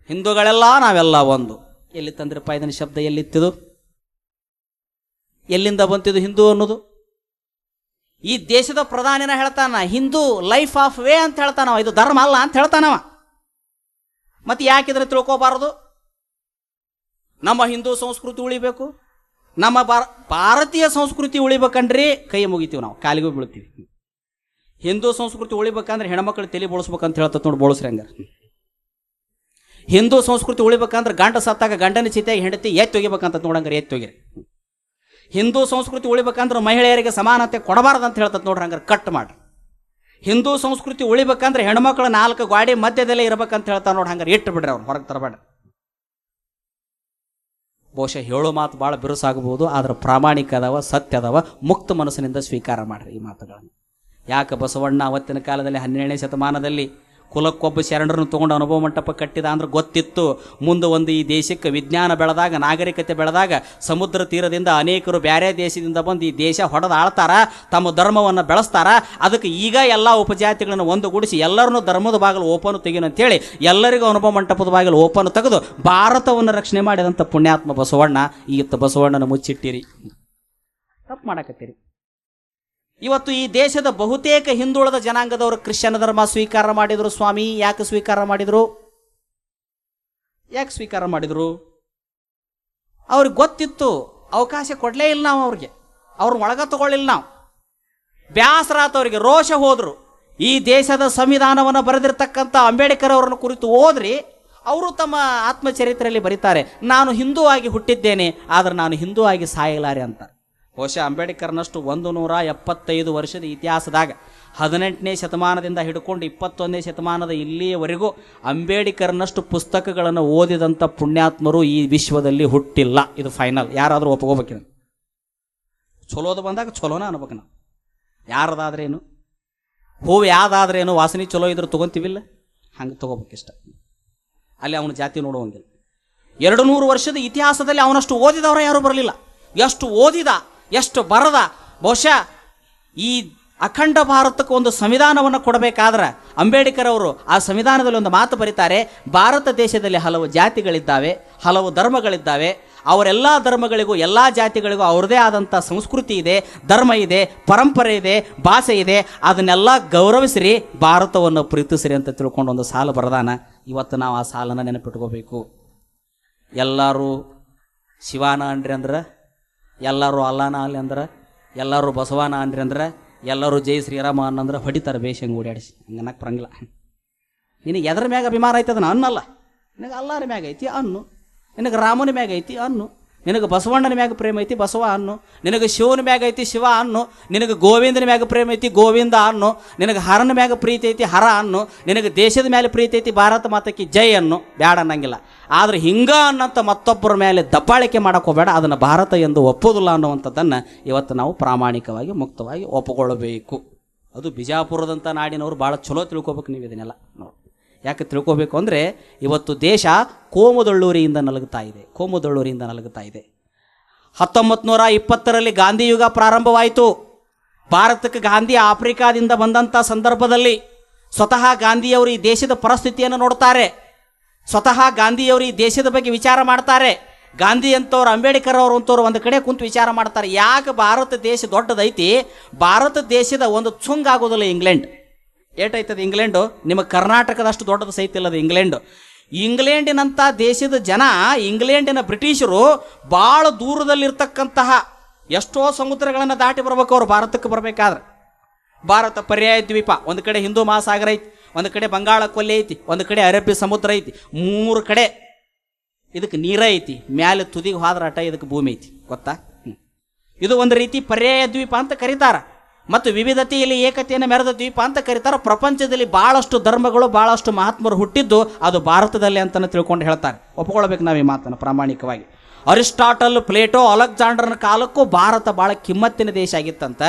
ಹಿಂದೂಗಳೆಲ್ಲ ನಾವೆಲ್ಲ ಒಂದು. ಎಲ್ಲಿ ತಂದ್ರಪ್ಪ ಇದನ್ನ ಶಬ್ದ? ಎಲ್ಲಿತ್ತಿದು? ಎಲ್ಲಿಂದ ಬಂತಿದ್ದು ಹಿಂದೂ ಅನ್ನೋದು? ಈ ದೇಶದ ಪ್ರಧಾನಿನ ಹೇಳ್ತಾನ ಹಿಂದೂ ಲೈಫ್ ಆಫ್ ವೇ ಅಂತ ಹೇಳ್ತಾನವ, ಇದು ಧರ್ಮ ಅಲ್ಲ ಅಂತ ಹೇಳ್ತಾನವ. ಮತ್ತೆ ಯಾಕಿದ್ರೆ ತಿಳ್ಕೋಬಾರದು? ನಮ್ಮ ಹಿಂದೂ ಸಂಸ್ಕೃತಿ ಉಳಿಬೇಕು, ನಮ್ಮ ಭಾರತೀಯ ಸಂಸ್ಕೃತಿ ಉಳಿಬೇಕಂಡ್ರಿ ಕೈ ಮುಗಿತೀವಿ, ನಾವು ಕಾಲಿಗೂ ಬೀಳ್ತೀವಿ. ಹಿಂದೂ ಸಂಸ್ಕೃತಿ ಉಳಿಬೇಕಂದ್ರೆ ಹೆಣ್ಮಕ್ಳು ತಲೆ ಬೋಳಿಸ್ಬೇಕಂತ ಹೇಳ್ತದೆ ನೋಡಿ, ಬೋಳಿಸ್ರಿ ಹಂಗಾರೆ. ಹಿಂದೂ ಸಂಸ್ಕೃತಿ ಉಳಿಬೇಕಂದ್ರೆ ಗಂಡ ಸತ್ತಾಗ ಗಂಡನ ಚಿತೆಯಾಗಿ ಹೆಂಡತಿ ಎತ್ತಿ ಒಗಿಬೇಕಂತ ನೋಡಂಗಾರೆ ಎತ್ತಿ ಒಗಿರಿ. ಹಿಂದೂ ಸಂಸ್ಕೃತಿ ಉಳಿಬೇಕಂದ್ರೆ ಮಹಿಳೆಯರಿಗೆ ಸಮಾನತೆ ಕೊಡಬಾರ್ದು ಅಂತ ಹೇಳ್ತದೆ ನೋಡ್ರಿ, ಹಂಗಾರೆ ಕಟ್ ಮಾಡಿ. ಹಿಂದೂ ಸಂಸ್ಕೃತಿ ಉಳಿಬೇಕಂದ್ರೆ ಹೆಣ್ಮಕ್ಳು 4 ಗಾಡಿ ಮಧ್ಯದಲ್ಲೇ ಇರ್ಬೇಕಂತ ಹೇಳ್ತಾರೆ ನೋಡಿ, ಹಂಗಾರೆ ಇಟ್ಟು ಬಿಡ್ರಿ, ಅವ್ರು ಹೊರಗೆ ತರಬೇಡ. ಬಹುಶಃ ಹೇಳೋ ಮಾತು ಭಾಳ ಬಿರುಸಾಗಬಹುದು, ಆದ್ರೆ ಪ್ರಾಮಾಣಿಕ ಅದಾವ, ಸತ್ಯ ಅದಾವ. ಮುಕ್ತ ಮನಸ್ಸಿನಿಂದ ಸ್ವೀಕಾರ ಮಾಡ್ರಿ ಈ ಮಾತುಗಳನ್ನು. ಯಾಕೆ ಬಸವಣ್ಣ ಅವತ್ತಿನ ಕಾಲದಲ್ಲಿ 12ನೇ ಶತಮಾನದಲ್ಲಿ ಕುಲಕ್ಕೊಬ್ಬ ಶರಣರನ್ನು ತೊಗೊಂಡು ಅನುಭವ ಮಂಟಪ ಕಟ್ಟಿದ ಅಂದ್ರೆ ಗೊತ್ತಿತ್ತು, ಮುಂದೆ ಒಂದು ಈ ದೇಶಕ್ಕೆ ವಿಜ್ಞಾನ ಬೆಳೆದಾಗ, ನಾಗರಿಕತೆ ಬೆಳೆದಾಗ ಸಮುದ್ರ ತೀರದಿಂದ ಅನೇಕರು ಬೇರೆ ದೇಶದಿಂದ ಬಂದು ಈ ದೇಶ ಹೊಡೆದು ಆಳ್ತಾರ, ತಮ್ಮ ಧರ್ಮವನ್ನು ಬೆಳೆಸ್ತಾರ. ಅದಕ್ಕೆ ಈಗ ಎಲ್ಲ ಉಪಜಾತಿಗಳನ್ನು ಒಂದುಗೂಡಿಸಿ ಎಲ್ಲರನ್ನೂ ಧರ್ಮದ ಬಾಗಿಲು ಓಪನ್ ತೆಗಿನು ಅಂತೇಳಿ ಎಲ್ಲರಿಗೂ ಅನುಭವ ಮಂಟಪದ ಬಾಗಿಲು ಓಪನ್ ತೆಗೆದು ಭಾರತವನ್ನು ರಕ್ಷಣೆ ಮಾಡಿದಂಥ ಪುಣ್ಯಾತ್ಮ ಬಸವಣ್ಣ. ಈತ ಬಸವಣ್ಣನ ಮುಚ್ಚಿಟ್ಟಿರಿ, ತಪ್ಪು ಮಾಡಕತ್ತೀರಿ. ಇವತ್ತು ಈ ದೇಶದ ಬಹುತೇಕ ಹಿಂದುಳಿದ ಜನಾಂಗದವರು ಕ್ರಿಶ್ಚಿಯನ್ ಧರ್ಮ ಸ್ವೀಕಾರ ಮಾಡಿದರು. ಸ್ವಾಮಿ, ಯಾಕೆ ಸ್ವೀಕಾರ ಮಾಡಿದರು? ಯಾಕೆ ಸ್ವೀಕಾರ ಮಾಡಿದರು? ಅವ್ರಿಗೆ ಗೊತ್ತಿತ್ತು, ಅವಕಾಶ ಕೊಡಲೇ ಇಲ್ಲ ನಾವು ಅವ್ರಿಗೆ, ಅವ್ರನ್ನ ಒಳಗ ತಗೊಳ್ಳಿಲ್ಲ ನಾವು. ಬ್ಯಾಸರಾತವ್ರಿಗೆ, ರೋಷ ಹೋದರು. ಈ ದೇಶದ ಸಂವಿಧಾನವನ್ನು ಬರೆದಿರ್ತಕ್ಕಂಥ ಅಂಬೇಡ್ಕರ್ ಅವರನ್ನು ಕುರಿತು ಓದ್ರಿ, ಅವರು ತಮ್ಮ ಆತ್ಮಚರಿತ್ರೆಯಲ್ಲಿ ಬರೀತಾರೆ, ನಾನು ಹಿಂದೂ ಆಗಿ ಹುಟ್ಟಿದ್ದೇನೆ, ಆದರೆ ನಾನು ಹಿಂದೂ ಆಗಿ ಸಾಯಲಾರೆ ಅಂತ. ಬಹುಶಃ ಅಂಬೇಡ್ಕರ್ನಷ್ಟು 175 ವರ್ಷದ ಇತಿಹಾಸದಾಗ 18ನೇ ಶತಮಾನದಿಂದ ಹಿಡ್ಕೊಂಡು 21ನೇ ಶತಮಾನದ ಇಲ್ಲಿಯವರೆಗೂ ಅಂಬೇಡ್ಕರ್ನಷ್ಟು ಪುಸ್ತಕಗಳನ್ನು ಓದಿದಂಥ ಪುಣ್ಯಾತ್ಮರು ಈ ವಿಶ್ವದಲ್ಲಿ ಹುಟ್ಟಿಲ್ಲ. ಇದು ಫೈನಲ್. ಯಾರಾದರೂ ಒಪ್ಕೋಬೇಕಿದೆ. ಚಲೋದು ಬಂದಾಗ ಚಲೋನ ಅನ್ಬೇಕು ನಾವು. ಯಾರದಾದ್ರೇನು, ಹೂವು ಯಾವ್ದಾದ್ರೇನು, ವಾಸನೆ ಚಲೋ ಇದ್ರೆ ತೊಗೊತೀವಿಲ್ಲ, ಹಂಗೆ ತೊಗೋಬೇಕಿಷ್ಟ. ಅಲ್ಲಿ ಅವನ ಜಾತಿ ನೋಡುವಂಗಿಲ್ಲ. 200 ವರ್ಷದ ಇತಿಹಾಸದಲ್ಲಿ ಅವನಷ್ಟು ಓದಿದವರ ಯಾರೂ ಬರಲಿಲ್ಲ. ಎಷ್ಟು ಓದಿದ, ಎಷ್ಟು ಬರದ. ಬಹುಶಃ ಈ ಅಖಂಡ ಭಾರತಕ್ಕೆ ಒಂದು ಸಂವಿಧಾನವನ್ನು ಕೊಡಬೇಕಾದ್ರೆ ಅಂಬೇಡ್ಕರ್ ಅವರು ಆ ಸಂವಿಧಾನದಲ್ಲಿ ಒಂದು ಮಾತು ಬರೀತಾರೆ, ಭಾರತ ದೇಶದಲ್ಲಿ ಹಲವು ಜಾತಿಗಳಿದ್ದಾವೆ, ಹಲವು ಧರ್ಮಗಳಿದ್ದಾವೆ, ಅವರೆಲ್ಲ ಧರ್ಮಗಳಿಗೂ ಎಲ್ಲ ಜಾತಿಗಳಿಗೂ ಅವ್ರದ್ದೇ ಆದಂಥ ಸಂಸ್ಕೃತಿ ಇದೆ, ಧರ್ಮ ಇದೆ, ಪರಂಪರೆ ಇದೆ, ಭಾಷೆ ಇದೆ, ಅದನ್ನೆಲ್ಲ ಗೌರವಿಸಿರಿ, ಭಾರತವನ್ನು ಪ್ರೀತಿಸಿರಿ ಅಂತ ತಿಳ್ಕೊಂಡು ಒಂದು ಸಾಲು ಬರದಾನ. ಇವತ್ತು ನಾವು ಆ ಸಾಲನ್ನು ನೆನಪಿಟ್ಕೋಬೇಕು. ಎಲ್ಲರೂ ಶಿವಾನ ಅನ್ರಿ ಅಂದ್ರೆ, ಎಲ್ಲರೂ ಅಲ್ಲಾನ ಅಲ್ಲಿ ಅಂದ್ರೆ, ಎಲ್ಲರೂ ಬಸವಾನ ಅನ್ರಿ ಅಂದ್ರೆ, ಎಲ್ಲರೂ ಜೈ ಶ್ರೀರಾಮ ಅನ್ನಂದ್ರೆ ಹೊಡಿತಾರೆ ಬೇಷಂಗೆ ಓಡಾಡಿಸಿ. ಹಂಗೆ ಅನ್ನಕ್ಕೆ ಬರಂಗಿಲ್ಲ. ನಿನಗೆ ಎದ್ರ ಮ್ಯಾಗ ಅಭಿಮಾನ ಐತೆ ಅದನ್ನ ಅನ್ನಲ್ಲ. ನಿನಗೆ ಅಲ್ಲಾರ ಮ್ಯಾಗ ಐತಿ ಅನ್ನು, ನಿನಗೆ ರಾಮನ ಮ್ಯಾಗ ಐತಿ ಅನ್ನು, ನಿನಗೆ ಬಸವಣ್ಣನ ಮ್ಯಾಗ ಪ್ರೇಮ ಐತಿ ಬಸವ ಅನ್ನು, ನಿನಗೆ ಶಿವನ ಮ್ಯಾಗ ಐತಿ ಶಿವ ಅನ್ನು, ನಿನಗೆ ಗೋವಿಂದನ ಮ್ಯಾಗ ಪ್ರೇಮ ಐತಿ ಗೋವಿಂದ ಅನ್ನು, ನಿನಗೆ ಹರನ ಮ್ಯಾಗ ಪ್ರೀತಿ ಐತಿ ಹರ ಅನ್ನು, ನಿನಗೆ ದೇಶದ ಮೇಲೆ ಪ್ರೀತಿ ಐತಿ ಭಾರತ ಮಾತಕ್ಕೆ ಜೈ ಅನ್ನು, ಬ್ಯಾಡ ಅನ್ನಂಗಿಲ್ಲ. ಆದರೆ ಹಿಂಗ ಅನ್ನಂತ ಮತ್ತೊಬ್ಬರ ಮೇಲೆ ದಬ್ಬಾಳಿಕೆ ಮಾಡಕ್ಕೆ ಹೋಗಬೇಡ, ಅದನ್ನು ಭಾರತ ಎಂದು ಒಪ್ಪೋದಿಲ್ಲ ಅನ್ನುವಂಥದ್ದನ್ನು ಇವತ್ತು ನಾವು ಪ್ರಾಮಾಣಿಕವಾಗಿ ಮುಕ್ತವಾಗಿ ಒಪ್ಪಿಕೊಳ್ಳಬೇಕು. ಅದು ಬಿಜಾಪುರದಂಥ ನಾಡಿನವರು ಭಾಳ ಚಲೋ ತಿಳ್ಕೊಬೇಕು ನೀವು ಇದನ್ನೆಲ್ಲ ನೋಡಿ. ಯಾಕೆ ತಿಳ್ಕೋಬೇಕು ಅಂದರೆ ಇವತ್ತು ದೇಶ ಕೋಮುದಳ್ಳೂರಿಯಿಂದ ನಲಗುತ್ತಾ ಇದೆ, ಕೋಮುದಳ್ಳೂರಿಯಿಂದ ನಲಗುತ್ತಾ ಇದೆ. 1920ರಲ್ಲಿ ಗಾಂಧಿ ಯುಗ ಪ್ರಾರಂಭವಾಯಿತು. ಭಾರತಕ್ಕೆ ಗಾಂಧಿ ಆಫ್ರಿಕಾದಿಂದ ಬಂದಂಥ ಸಂದರ್ಭದಲ್ಲಿ ಸ್ವತಃ ಗಾಂಧಿಯವರು ಈ ದೇಶದ ಪರಿಸ್ಥಿತಿಯನ್ನು ನೋಡ್ತಾರೆ, ಸ್ವತಃ ಗಾಂಧಿಯವರು ಈ ದೇಶದ ಬಗ್ಗೆ ವಿಚಾರ ಮಾಡ್ತಾರೆ. ಗಾಂಧಿ ಅಂತವ್ರು, ಅಂಬೇಡ್ಕರ್ ಅವರು ಅಂತವ್ರು ಒಂದು ಕಡೆ ಕುಂತು ವಿಚಾರ ಮಾಡ್ತಾರೆ, ಯಾಕೆ ಭಾರತ ದೇಶ ದೊಡ್ಡದೈತಿ, ಭಾರತ ದೇಶದ ಒಂದು ಚುಂಗ್ ಆಗೋದಿಲ್ಲ ಇಂಗ್ಲೆಂಡ್. ಏಟೈತದ ಇಂಗ್ಲೆಂಡು, ನಿಮ್ಮ ಕರ್ನಾಟಕದಷ್ಟು ದೊಡ್ಡದು ಸಹಿತ ಇಲ್ಲದ ಇಂಗ್ಲೆಂಡು. ಇಂಗ್ಲೆಂಡಿನಂಥ ದೇಶದ ಜನ, ಇಂಗ್ಲೆಂಡಿನ ಬ್ರಿಟಿಷರು ಭಾಳ ದೂರದಲ್ಲಿರ್ತಕ್ಕಂತಹ ಎಷ್ಟೋ ಸಮುದ್ರಗಳನ್ನು ದಾಟಿ ಬರ್ಬೇಕು ಅವ್ರು ಭಾರತಕ್ಕೆ ಬರಬೇಕಾದ್ರೆ. ಭಾರತ ಪರ್ಯಾಯ ದ್ವೀಪ, ಒಂದು ಕಡೆ ಹಿಂದೂ ಮಹಾಸಾಗರ ಐತಿ, ಒಂದು ಕಡೆ ಬಂಗಾಳ ಕೊಲ್ಲಿ ಐತಿ, ಒಂದು ಕಡೆ ಅರೇಬ್ಯ ಸಮುದ್ರ ಐತಿ, 3 ಕಡೆ ಇದಕ್ಕೆ ನೀರ ಐತಿ, ಮ್ಯಾಲೆ ತುದಿಗೆ ಹೋದ್ರ ಅಟ ಇದಕ್ಕೆ ಭೂಮಿ ಐತಿ, ಗೊತ್ತಾ? ಇದು ಒಂದು ರೀತಿ ಪರ್ಯಾಯ ದ್ವೀಪ ಅಂತ ಕರೀತಾರ. ಮತ್ತು ವಿವಿಧತೆಯಲ್ಲಿ ಏಕತೆಯನ್ನು ಮೆರೆದ ದ್ವೀಪ ಅಂತ ಕರೀತಾರೆ. ಪ್ರಪಂಚದಲ್ಲಿ ಭಾಳಷ್ಟು ಧರ್ಮಗಳು, ಭಾಳಷ್ಟು ಮಹಾತ್ಮರು ಹುಟ್ಟಿದ್ದು ಅದು ಭಾರತದಲ್ಲಿ ಅಂತಲೇ ತಿಳ್ಕೊಂಡು ಹೇಳ್ತಾರೆ. ಒಪ್ಕೊಳ್ಬೇಕು ನಾವು ಈ ಮಾತನ್ನು ಪ್ರಾಮಾಣಿಕವಾಗಿ. ಅರಿಸ್ಟಾಟಲ್, ಪ್ಲೇಟೋ, ಅಲೆಕ್ಸಾಂಡರ್ನ ಕಾಲಕ್ಕೂ ಭಾರತ ಭಾಳ ಕಿಮ್ಮತ್ತಿನ ದೇಶ ಆಗಿತ್ತಂತ.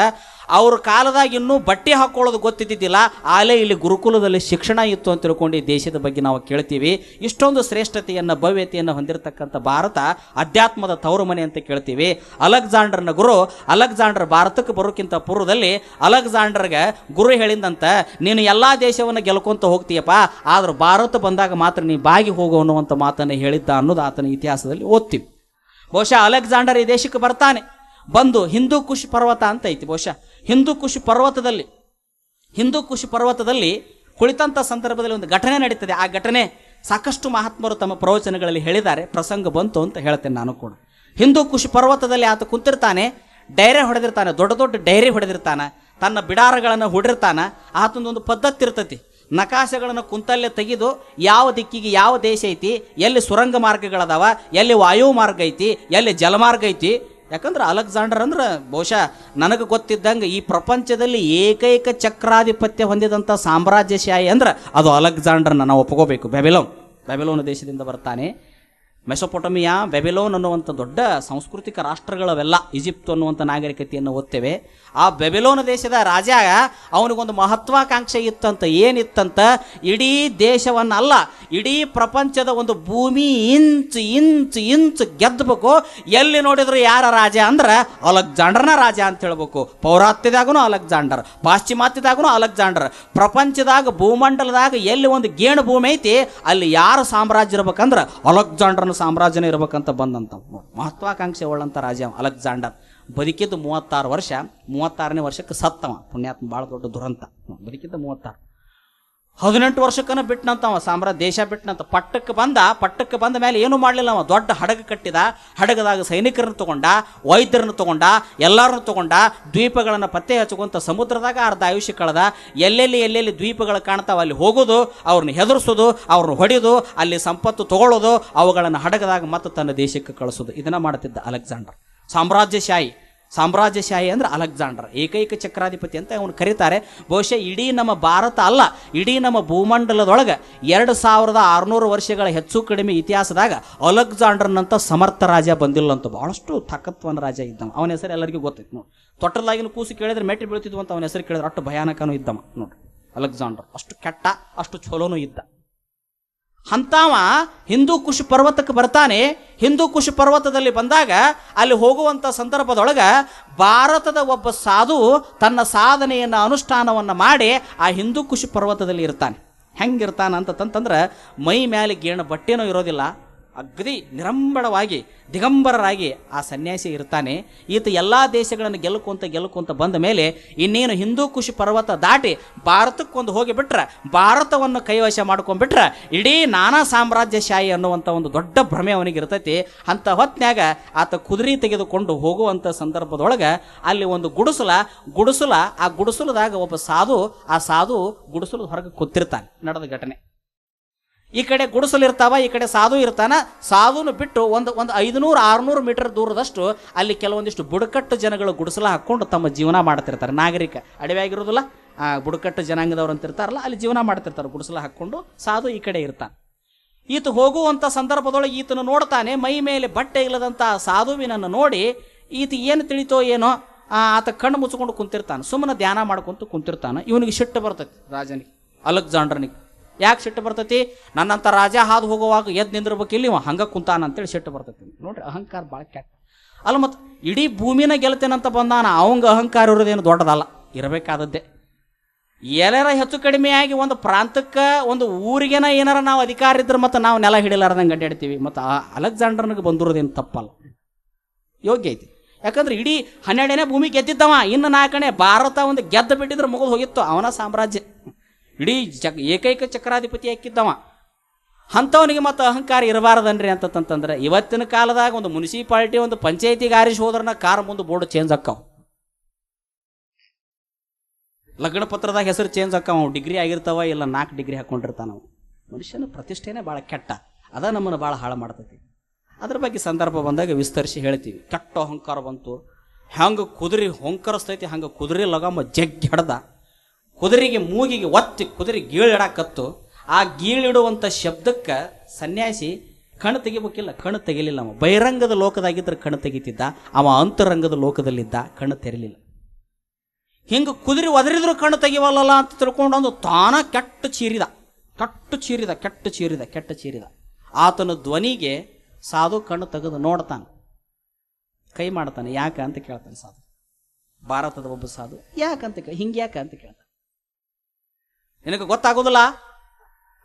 ಅವ್ರ ಕಾಲದಾಗ ಇನ್ನೂ ಬಟ್ಟೆ ಹಾಕ್ಕೊಳ್ಳೋದು ಗೊತ್ತಿದ್ದಿದ್ದಿಲ್ಲ, ಆಲೇ ಇಲ್ಲಿ ಗುರುಕುಲದಲ್ಲಿ ಶಿಕ್ಷಣ ಇತ್ತು ಅಂತ ತಿಳ್ಕೊಂಡು ಈ ದೇಶದ ಬಗ್ಗೆ ನಾವು ಕೇಳ್ತೀವಿ. ಇಷ್ಟೊಂದು ಶ್ರೇಷ್ಠತೆಯನ್ನು, ಭವ್ಯತೆಯನ್ನು ಹೊಂದಿರತಕ್ಕಂಥ ಭಾರತ ಅಧ್ಯಾತ್ಮದ ತವರು ಮನೆ ಅಂತ ಕೇಳ್ತೀವಿ. ಅಲೆಕ್ಸಾಂಡರ್ನ ಗುರು, ಅಲೆಕ್ಸಾಂಡರ್ ಭಾರತಕ್ಕೆ ಬರೋಕ್ಕಿಂತ ಪೂರ್ವದಲ್ಲಿ ಅಲೆಕ್ಸಾಂಡರ್ಗೆ ಗುರು ಹೇಳಿದಂತ, ನೀನು ಎಲ್ಲ ದೇಶವನ್ನು ಗೆಲ್ಕೊಂತ ಹೋಗ್ತೀಯಪ್ಪ, ಆದ್ರೆ ಭಾರತ ಬಂದಾಗ ಮಾತ್ರ ನೀ ಬಾಗಿ ಹೋಗು ಅನ್ನುವಂಥ ಮಾತನ್ನು ಹೇಳಿದ್ದ ಅನ್ನೋದು ಆತನ ಇತಿಹಾಸದಲ್ಲಿ ಓದ್ತೀವಿ. ಬಹುಶಃ ಅಲೆಕ್ಸಾಂಡರ್ ಈ ದೇಶಕ್ಕೆ ಬರ್ತಾನೆ, ಬಂದು ಹಿಂದೂ ಕುಶ್ ಪರ್ವತ ಅಂತ ಐತಿ, ಬಹುಶಃ ಹಿಂದೂ ಕುಶ್ ಪರ್ವತದಲ್ಲಿ ಕುಳಿತಂಥ ಸಂದರ್ಭದಲ್ಲಿ ಒಂದು ಘಟನೆ ನಡೀತದೆ. ಆ ಘಟನೆ ಸಾಕಷ್ಟು ಮಹಾತ್ಮರು ತಮ್ಮ ಪ್ರವಚನಗಳಲ್ಲಿ ಹೇಳಿದ್ದಾರೆ, ಪ್ರಸಂಗ ಬಂತು ಅಂತ ಹೇಳ್ತೇನೆ ನಾನು ಕೂಡ. ಹಿಂದೂ ಕುಶ್ ಪರ್ವತದಲ್ಲಿ ಆತ ಕುಂತಿರ್ತಾನೆ, ಡೈರೆ ಹೊಡೆದಿರ್ತಾನೆ, ದೊಡ್ಡ ದೊಡ್ಡ ಡೈರಿ ಹೊಡೆದಿರ್ತಾನೆ, ತನ್ನ ಬಿಡಾರಗಳನ್ನು ಹೊಡಿರ್ತಾನೆ. ಆತನೊಂದು ಪದ್ಧತಿ ಇರ್ತೈತಿ, ನಕಾಶೆಗಳನ್ನು ಕುಂತಲ್ಲೇ ತೆಗೆದು ಯಾವ ದಿಕ್ಕಿಗೆ ಯಾವ ದೇಶ ಐತಿ, ಎಲ್ಲಿ ಸುರಂಗ ಮಾರ್ಗಗಳದಾವ, ಎಲ್ಲಿ ವಾಯು ಮಾರ್ಗ ಐತಿ, ಎಲ್ಲಿ ಜಲಮಾರ್ಗ ಐತಿ. ಯಾಕಂದ್ರೆ ಅಲೆಕ್ಸಾಂಡರ್ ಅಂದ್ರೆ ಬಹುಶಃ ನನಗೆ ಗೊತ್ತಿದ್ದಂಗೆ ಈ ಪ್ರಪಂಚದಲ್ಲಿ ಏಕೈಕ ಚಕ್ರಾಧಿಪತ್ಯ ಹೊಂದಿದಂಥ ಸಾಮ್ರಾಜ್ಯಶಾಹಿ ಅಂದ್ರೆ ಅದು ಅಲೆಕ್ಸಾಂಡರ್ನ ನಾವು ಒಪ್ಕೋಬೇಕು. ಬೆಬಿಲೋನ್ ದೇಶದಿಂದ ಬರ್ತಾನೆ. ಮೆಸೊಪೊಟಮಿಯಾ, ಬೆಬಿಲೋನ್ ಅನ್ನುವಂಥ ದೊಡ್ಡ ಸಾಂಸ್ಕೃತಿಕ ರಾಷ್ಟ್ರಗಳವೆಲ್ಲ. ಈಜಿಪ್ಟ್ ಅನ್ನುವಂಥ ನಾಗರಿಕತೆಯನ್ನು ಓದ್ತೇವೆ. ಆ ಬೆಬಿಲೋನ್ ದೇಶದ ರಾಜ ಅವನಿಗೊಂದು ಮಹತ್ವಾಕಾಂಕ್ಷೆ ಇತ್ತಂತ. ಏನಿತ್ತಂತ? ಇಡೀ ದೇಶವನ್ನಲ್ಲ, ಇಡೀ ಪ್ರಪಂಚದ ಒಂದು ಭೂಮಿ ಇಂಚ್ ಗೆದ್ದಬೇಕು. ಎಲ್ಲಿ ನೋಡಿದ್ರು ಯಾರ ರಾಜ ಅಂದ್ರೆ ಅಲೆಕ್ಸಾಂಡರ್ನ ರಾಜ ಅಂತ ಹೇಳ್ಬೇಕು. ಪೌರಾತ್ಯದಾಗೂ ಅಲೆಕ್ಸಾಂಡರ್, ಪಾಶ್ಚಿಮಾತ್ಯದಾಗೂ ಅಲೆಕ್ಸಾಂಡರ್. ಪ್ರಪಂಚದಾಗ ಭೂಮಂಡಲದಾಗ ಎಲ್ಲಿ ಒಂದು ಗೇಣು ಭೂಮಿ ಐತಿ ಅಲ್ಲಿ ಯಾರು ಸಾಮ್ರಾಜ್ಯ ಇರ್ಬೇಕಂದ್ರೆ ಅಲೆಕ್ಸಾಂಡರ್ನ ಸಾಮ್ರಾಜ್ಯನೇ ಇರ್ಬೇಕಂತ ಬಂದಂತ ಮಹತ್ವಾಕಾಂಕ್ಷೆ ಉಳ್ಳಂಥ ರಾಜ ಅಲೆಕ್ಸಾಂಡರ್. ಬದುಕಿದ್ದು 36 ವರ್ಷ. 36ನೇ ವರ್ಷಕ್ಕೆ ಸತ್ತವ. ಪುಣ್ಯಾತ್ಮ ಭಾಳ ದೊಡ್ಡ ದುರಂತ. ಬದುಕಿದ್ದ 36. 18 ವರ್ಷಕ್ಕನ ಬಿಟ್ಟನಂತವ ದೇಶ ಬಿಟ್ಟನಂತ. ಪಟ್ಟಕ್ಕೆ ಬಂದ ಮೇಲೆ ಏನು ಮಾಡಲಿಲ್ಲ ಅವ. ದೊಡ್ಡ ಹಡಗ ಕಟ್ಟಿದ. ಹಡಗದಾಗ ಸೈನಿಕರನ್ನು ತಗೊಂಡ, ವೈದ್ಯರನ್ನು ತಗೊಂಡ, ಎಲ್ಲರನ್ನು ತಗೊಂಡ, ದ್ವೀಪಗಳನ್ನು ಪತ್ತೆ ಹಚ್ಕೊಂತ ಸಮುದ್ರದಾಗ ಅರ್ಧ ಆಯುಷ್ಯ ಕಳೆದ. ಎಲ್ಲೆಲ್ಲಿ ದ್ವೀಪಗಳು ಕಾಣ್ತಾವ ಅಲ್ಲಿ ಹೋಗೋದು, ಅವ್ರನ್ನ ಹೆದರ್ಸೋದು, ಅವ್ರನ್ನ ಹೊಡೆಯೋದು, ಅಲ್ಲಿ ಸಂಪತ್ತು ತಗೊಳ್ಳೋದು, ಅವುಗಳನ್ನು ಹಡಗದಾಗ ಮತ್ತೆ ತನ್ನ ದೇಶಕ್ಕೆ ಕಳಿಸೋದು. ಇದನ್ನ ಮಾಡ್ತಿದ್ದ ಅಲೆಕ್ಸಾಂಡರ್. ಸಾಮ್ರಾಜ್ಯಶಾಹಿ ಅಂದ್ರೆ ಅಲೆಕ್ಸಾಂಡರ್, ಏಕೈಕ ಚಕ್ರಾಧಿಪತಿ ಅಂತ ಅವನು ಕರೀತಾರೆ. ಬಹುಶಃ ಇಡೀ ನಮ್ಮ ಭಾರತ ಅಲ್ಲ, ಇಡೀ ನಮ್ಮ ಭೂಮಂಡಲದೊಳಗೆ 2600 ವರ್ಷಗಳ ಹೆಚ್ಚು ಕಡಿಮೆ ಇತಿಹಾಸದಾಗ ಅಲೆಕ್ಸಾಂಡರ್ನಂತ ಸಮರ್ಥ ರಾಜ ಬಂದಿಲ್ಲ ಅಂತ. ಬಹಳಷ್ಟು ತಾಕತ್ವನ ರಾಜ ಇದ್ದವ. ಅವನ ಹೆಸರು ಎಲ್ಲರಿಗೂ ಗೊತ್ತೈತಿ ನೋಡಿ. ತೊಟ್ಟಲಾಗಿನ ಕೂಸು ಕೇಳಿದ್ರೆ ಮೆಟ್ಟಿ ಬೀಳ್ತಿದ್ವು ಅಂತ ಅವನ ಹೆಸರು ಕೇಳಿದ್ರೆ ಅಷ್ಟು ಭಯಾನಕನೂ ಇದ್ದವ ನೋಡ್ರಿ ಅಲೆಕ್ಸಾಂಡರ್. ಅಷ್ಟು ಕೆಟ್ಟ, ಅಷ್ಟು ಚಲೋನೂ ಇದ್ದ. ಅಂತಾವ ಹಿಂದೂ ಕುಶ್ ಪರ್ವತಕ್ಕೆ ಬರ್ತಾನೆ. ಹಿಂದೂ ಕುಶ್ ಪರ್ವತದಲ್ಲಿ ಬಂದಾಗ ಅಲ್ಲಿ ಹೋಗುವಂಥ ಸಂದರ್ಭದೊಳಗೆ ಭಾರತದ ಒಬ್ಬ ಸಾಧು ತನ್ನ ಸಾಧನೆಯನ್ನು ಅನುಷ್ಠಾನವನ್ನು ಮಾಡಿ ಆ ಹಿಂದೂ ಕುಶ್ ಪರ್ವತದಲ್ಲಿ ಇರ್ತಾನೆ. ಹೆಂಗಿರ್ತಾನ ಅಂತಂತಂದ್ರೆ ಮೈ ಮೇಲೆ ಗೇಣು ಬಟ್ಟೆನೂ ಇರೋದಿಲ್ಲ, ಅಗದಿ ನಿರಂಬಳವಾಗಿ ದಿಗಂಬರರಾಗಿ ಆ ಸನ್ಯಾಸಿ ಇರ್ತಾನೆ. ಈತ ಎಲ್ಲ ದೇಶಗಳನ್ನು ಗೆಲ್ಲುಕೊಂತ ಬಂದ ಮೇಲೆ ಇನ್ನೇನು ಹಿಂದೂ ಕುಶ್ ಪರ್ವತ ದಾಟಿ ಭಾರತಕ್ಕೊಂದು ಹೋಗಿಬಿಟ್ರೆ, ಭಾರತವನ್ನು ಕೈವಶ ಮಾಡ್ಕೊಂಡ್ಬಿಟ್ರೆ ಇಡೀ ನಾನಾ ಸಾಮ್ರಾಜ್ಯಶಾಹಿ ಅನ್ನುವಂಥ ಒಂದು ದೊಡ್ಡ ಭ್ರಮೆ ಅವನಿಗೆ ಇರ್ತೈತಿ. ಅಂಥ ಹೊತ್ನ್ಯಾಗ ಆತ ಕುದುರೆ ತೆಗೆದುಕೊಂಡು ಹೋಗುವಂಥ ಸಂದರ್ಭದೊಳಗೆ ಅಲ್ಲಿ ಒಂದು ಗುಡಿಸಲ ಆ ಗುಡಿಸಲದಾಗ ಒಬ್ಬ ಸಾಧು, ಆ ಸಾಧು ಗುಡಿಸಲು ಹೊರಗೆ ಕೂತಿರ್ತಾನೆ. ನಡೆದ ಘಟನೆ. ಈ ಕಡೆ ಗುಡಿಸಲು ಇರ್ತಾವ, ಈ ಕಡೆ ಸಾಧು ಇರ್ತಾನ. ಸಾಧುನು ಬಿಟ್ಟು ಒಂದು 500-600 ಮೀಟರ್ ದೂರದಷ್ಟು ಅಲ್ಲಿ ಕೆಲವೊಂದಿಷ್ಟು ಬುಡಕಟ್ಟು ಜನಗಳು ಗುಡಿಸಲ ಹಾಕ್ಕೊಂಡು ತಮ್ಮ ಜೀವನ ಮಾಡ್ತಿರ್ತಾರೆ. ನಾಗರಿಕ ಅಡವೆ ಆಗಿರೋದಿಲ್ಲ, ಬುಡಕಟ್ಟು ಜನಾಂಗದವ್ರು ಅಂತ ಇರ್ತಾರಲ್ಲ, ಅಲ್ಲಿ ಜೀವನ ಮಾಡ್ತಿರ್ತಾರೆ ಗುಡಿಸಲ ಹಾಕ್ಕೊಂಡು. ಸಾಧು ಈ ಕಡೆ ಇರ್ತಾನೆ. ಈತ ಹೋಗುವಂಥ ಸಂದರ್ಭದೊಳಗೆ ಈತನು ನೋಡ್ತಾನೆ, ಮೈ ಮೇಲೆ ಬಟ್ಟೆ ಇಲ್ಲದಂಥ ಸಾಧುವಿನನ್ನು ನೋಡಿ ಈತ ಏನು ತಿಳಿತೋ ಏನೋ ಆತ ಕಣ್ಣು ಮುಚ್ಕೊಂಡು ಕುಂತಿರ್ತಾನೆ. ಸುಮ್ಮನೆ ಧ್ಯಾನ ಮಾಡ್ಕೊಂತ ಕುಂತಿರ್ತಾನೆ. ಇವನಿಗೆ ಸಿಟ್ಟು ಬರ್ತೈತಿ ರಾಜನಿಗೆ, ಅಲೆಕ್ಸಾಂಡರ್ನಿಗೆ. ಯಾಕೆ ಸಿಟ್ಟು ಬರ್ತೈತಿ? ನನ್ನಂಥ ರಾಜ ಹಾದು ಹೋಗುವಾಗ ಎದ್ದು ನಿಂದಿರ್ಬೇಕಿಲ್ಲ, ಇವ ಹಂಗೆ ಕುಂತಾನ ಅಂತೇಳಿ ಸಿಟ್ಟು ಬರ್ತೈತಿ. ನೋಡ್ರಿ ಅಹಂಕಾರ ಭಾಳ ಕೆಟ್ಟ ಅಲ್ಲ. ಮತ್ತು ಇಡೀ ಭೂಮಿನ ಗೆಲ್ತೇನಂತ ಬಂದಾನ, ಅವಂಗೆ ಅಹಂಕಾರ ಇರೋದೇನು ದೊಡ್ಡದಲ್ಲ, ಇರಬೇಕಾದದ್ದೇ. ಎಲ್ಲಾರ ಹೆಚ್ಚು ಕಡಿಮೆಯಾಗಿ ಒಂದು ಪ್ರಾಂತಕ್ಕೆ ಒಂದು ಊರಿಗೇನ ಏನಾರ ನಾವು ಅಧಿಕಾರ ಇದ್ರೆ ಮತ್ತು ನಾವು ನೆಲ ಹಿಡಿಲಾರ್ದಂಗೆ ಅಡ್ಡಾಡ್ತೀವಿ. ಮತ್ತು ಅಲೆಕ್ಸಾಂಡರ್ನಿಗೆ ಬಂದಿರೋದೇನು ತಪ್ಪಲ್ಲ, ಯೋಗ್ಯ ಐತಿ. ಯಾಕಂದ್ರೆ ಇಡೀ 12ನೇ ಭೂಮಿ ಗೆದ್ದಿದ್ದವ, ಇನ್ನು 4ನೇ ಭಾರತ ಒಂದು ಗೆದ್ದು ಬಿಟ್ಟಿದ್ರೆ ಮುಗಿದು ಹೋಗಿತ್ತು ಅವನ ಸಾಮ್ರಾಜ್ಯ. ಇಡೀ ಏಕೈಕ ಚಕ್ರಾಧಿಪತಿ ಹಾಕಿದ್ದವ. ಅಂಥವನಿಗೆ ಮತ್ತು ಅಹಂಕಾರ ಇರಬಾರ್ದನ್ರಿ ಅಂತಂತಂದ್ರೆ ಇವತ್ತಿನ ಕಾಲದಾಗ ಒಂದು ಮುನ್ಸಿಪಾಲಿಟಿ, ಒಂದು ಪಂಚಾಯತಿಗೆ ಆರಿಸಿ ಹೋದ್ರನ್ನ ಕಾರ್ ಮುಂದೆ ಬೋರ್ಡ್ ಚೇಂಜ್ ಆಕ್ಕಾವ. ಲಗ್ನ ಪತ್ರದಾಗ ಹೆಸರು ಚೇಂಜ್ ಆಕ್ಕಾವ. ಡಿಗ್ರಿ ಆಗಿರ್ತಾವ, ಇಲ್ಲ 4 ಡಿಗ್ರಿ ಹಾಕೊಂಡಿರ್ತಾನವು. ಮನುಷ್ಯನ ಪ್ರತಿಷ್ಠೆನೇ ಭಾಳ ಕೆಟ್ಟ, ಅದ ನಮ್ಮನ್ನು ಭಾಳ ಹಾಳು ಮಾಡ್ತೈತಿ. ಅದ್ರ ಬಗ್ಗೆ ಸಂದರ್ಭ ಬಂದಾಗ ವಿಸ್ತರಿಸಿ ಹೇಳ್ತೀವಿ. ಕೆಟ್ಟ ಅಹಂಕಾರ ಬಂತು. ಹೆಂಗೆ ಕುದುರೆ ಹೊಂಕರಿಸ್ತೈತಿ ಹಂಗೆ ಕುದುರೆ ಲಗಮ್ಮ ಜಗ್ಗಿ ಹಿಡ್ದ. ಕುದುರೆಗೆ ಮೂಗಿಗೆ ಒತ್ತಿ ಕುದುರೆ ಗೀಳಿಡಾಕತ್ತು. ಆ ಗೀಳಿಡುವಂಥ ಶಬ್ದಕ್ಕೆ ಸನ್ಯಾಸಿ ಕಣ್ಣು ತೆಗಿಬೇಕಿಲ್ಲ, ಕಣ್ಣು ತೆಗಿಲಿಲ್ಲ. ಅವ ಬಹಿರಂಗದ ಲೋಕದಾಗಿದ್ದರೆ ಕಣ್ಣು ತೆಗಿತಿದ್ದ, ಅವ ಅಂತರಂಗದ ಲೋಕದಲ್ಲಿದ್ದ, ಕಣ್ಣು ತೆರಲಿಲ್ಲ. ಹಿಂಗೆ ಕುದುರೆ ಒದರಿದ್ರು ಕಣ್ಣು ತೆಗಿವಲ್ಲ ಅಂತ ತಿಳ್ಕೊಂಡು ಒಂದು ತಾನ ಕೆಟ್ಟ ಚೀರಿದ. ಆತನ ಧ್ವನಿಗೆ ಸಾಧು ಕಣ್ಣು ತೆಗೆದು ನೋಡ್ತಾನೆ, ಕೈ ಮಾಡ್ತಾನೆ. ಯಾಕ ಅಂತ ಕೇಳ್ತಾನೆ ಸಾಧು. ಭಾರತದ ಒಬ್ಬ ಸಾಧು ಯಾಕಂತ ಹಿಂಗೆ ಯಾಕ ಅಂತ ಕೇಳ್ತಾನೆ. ನಿನಗೆ ಗೊತ್ತಾಗೋದಿಲ್ಲ,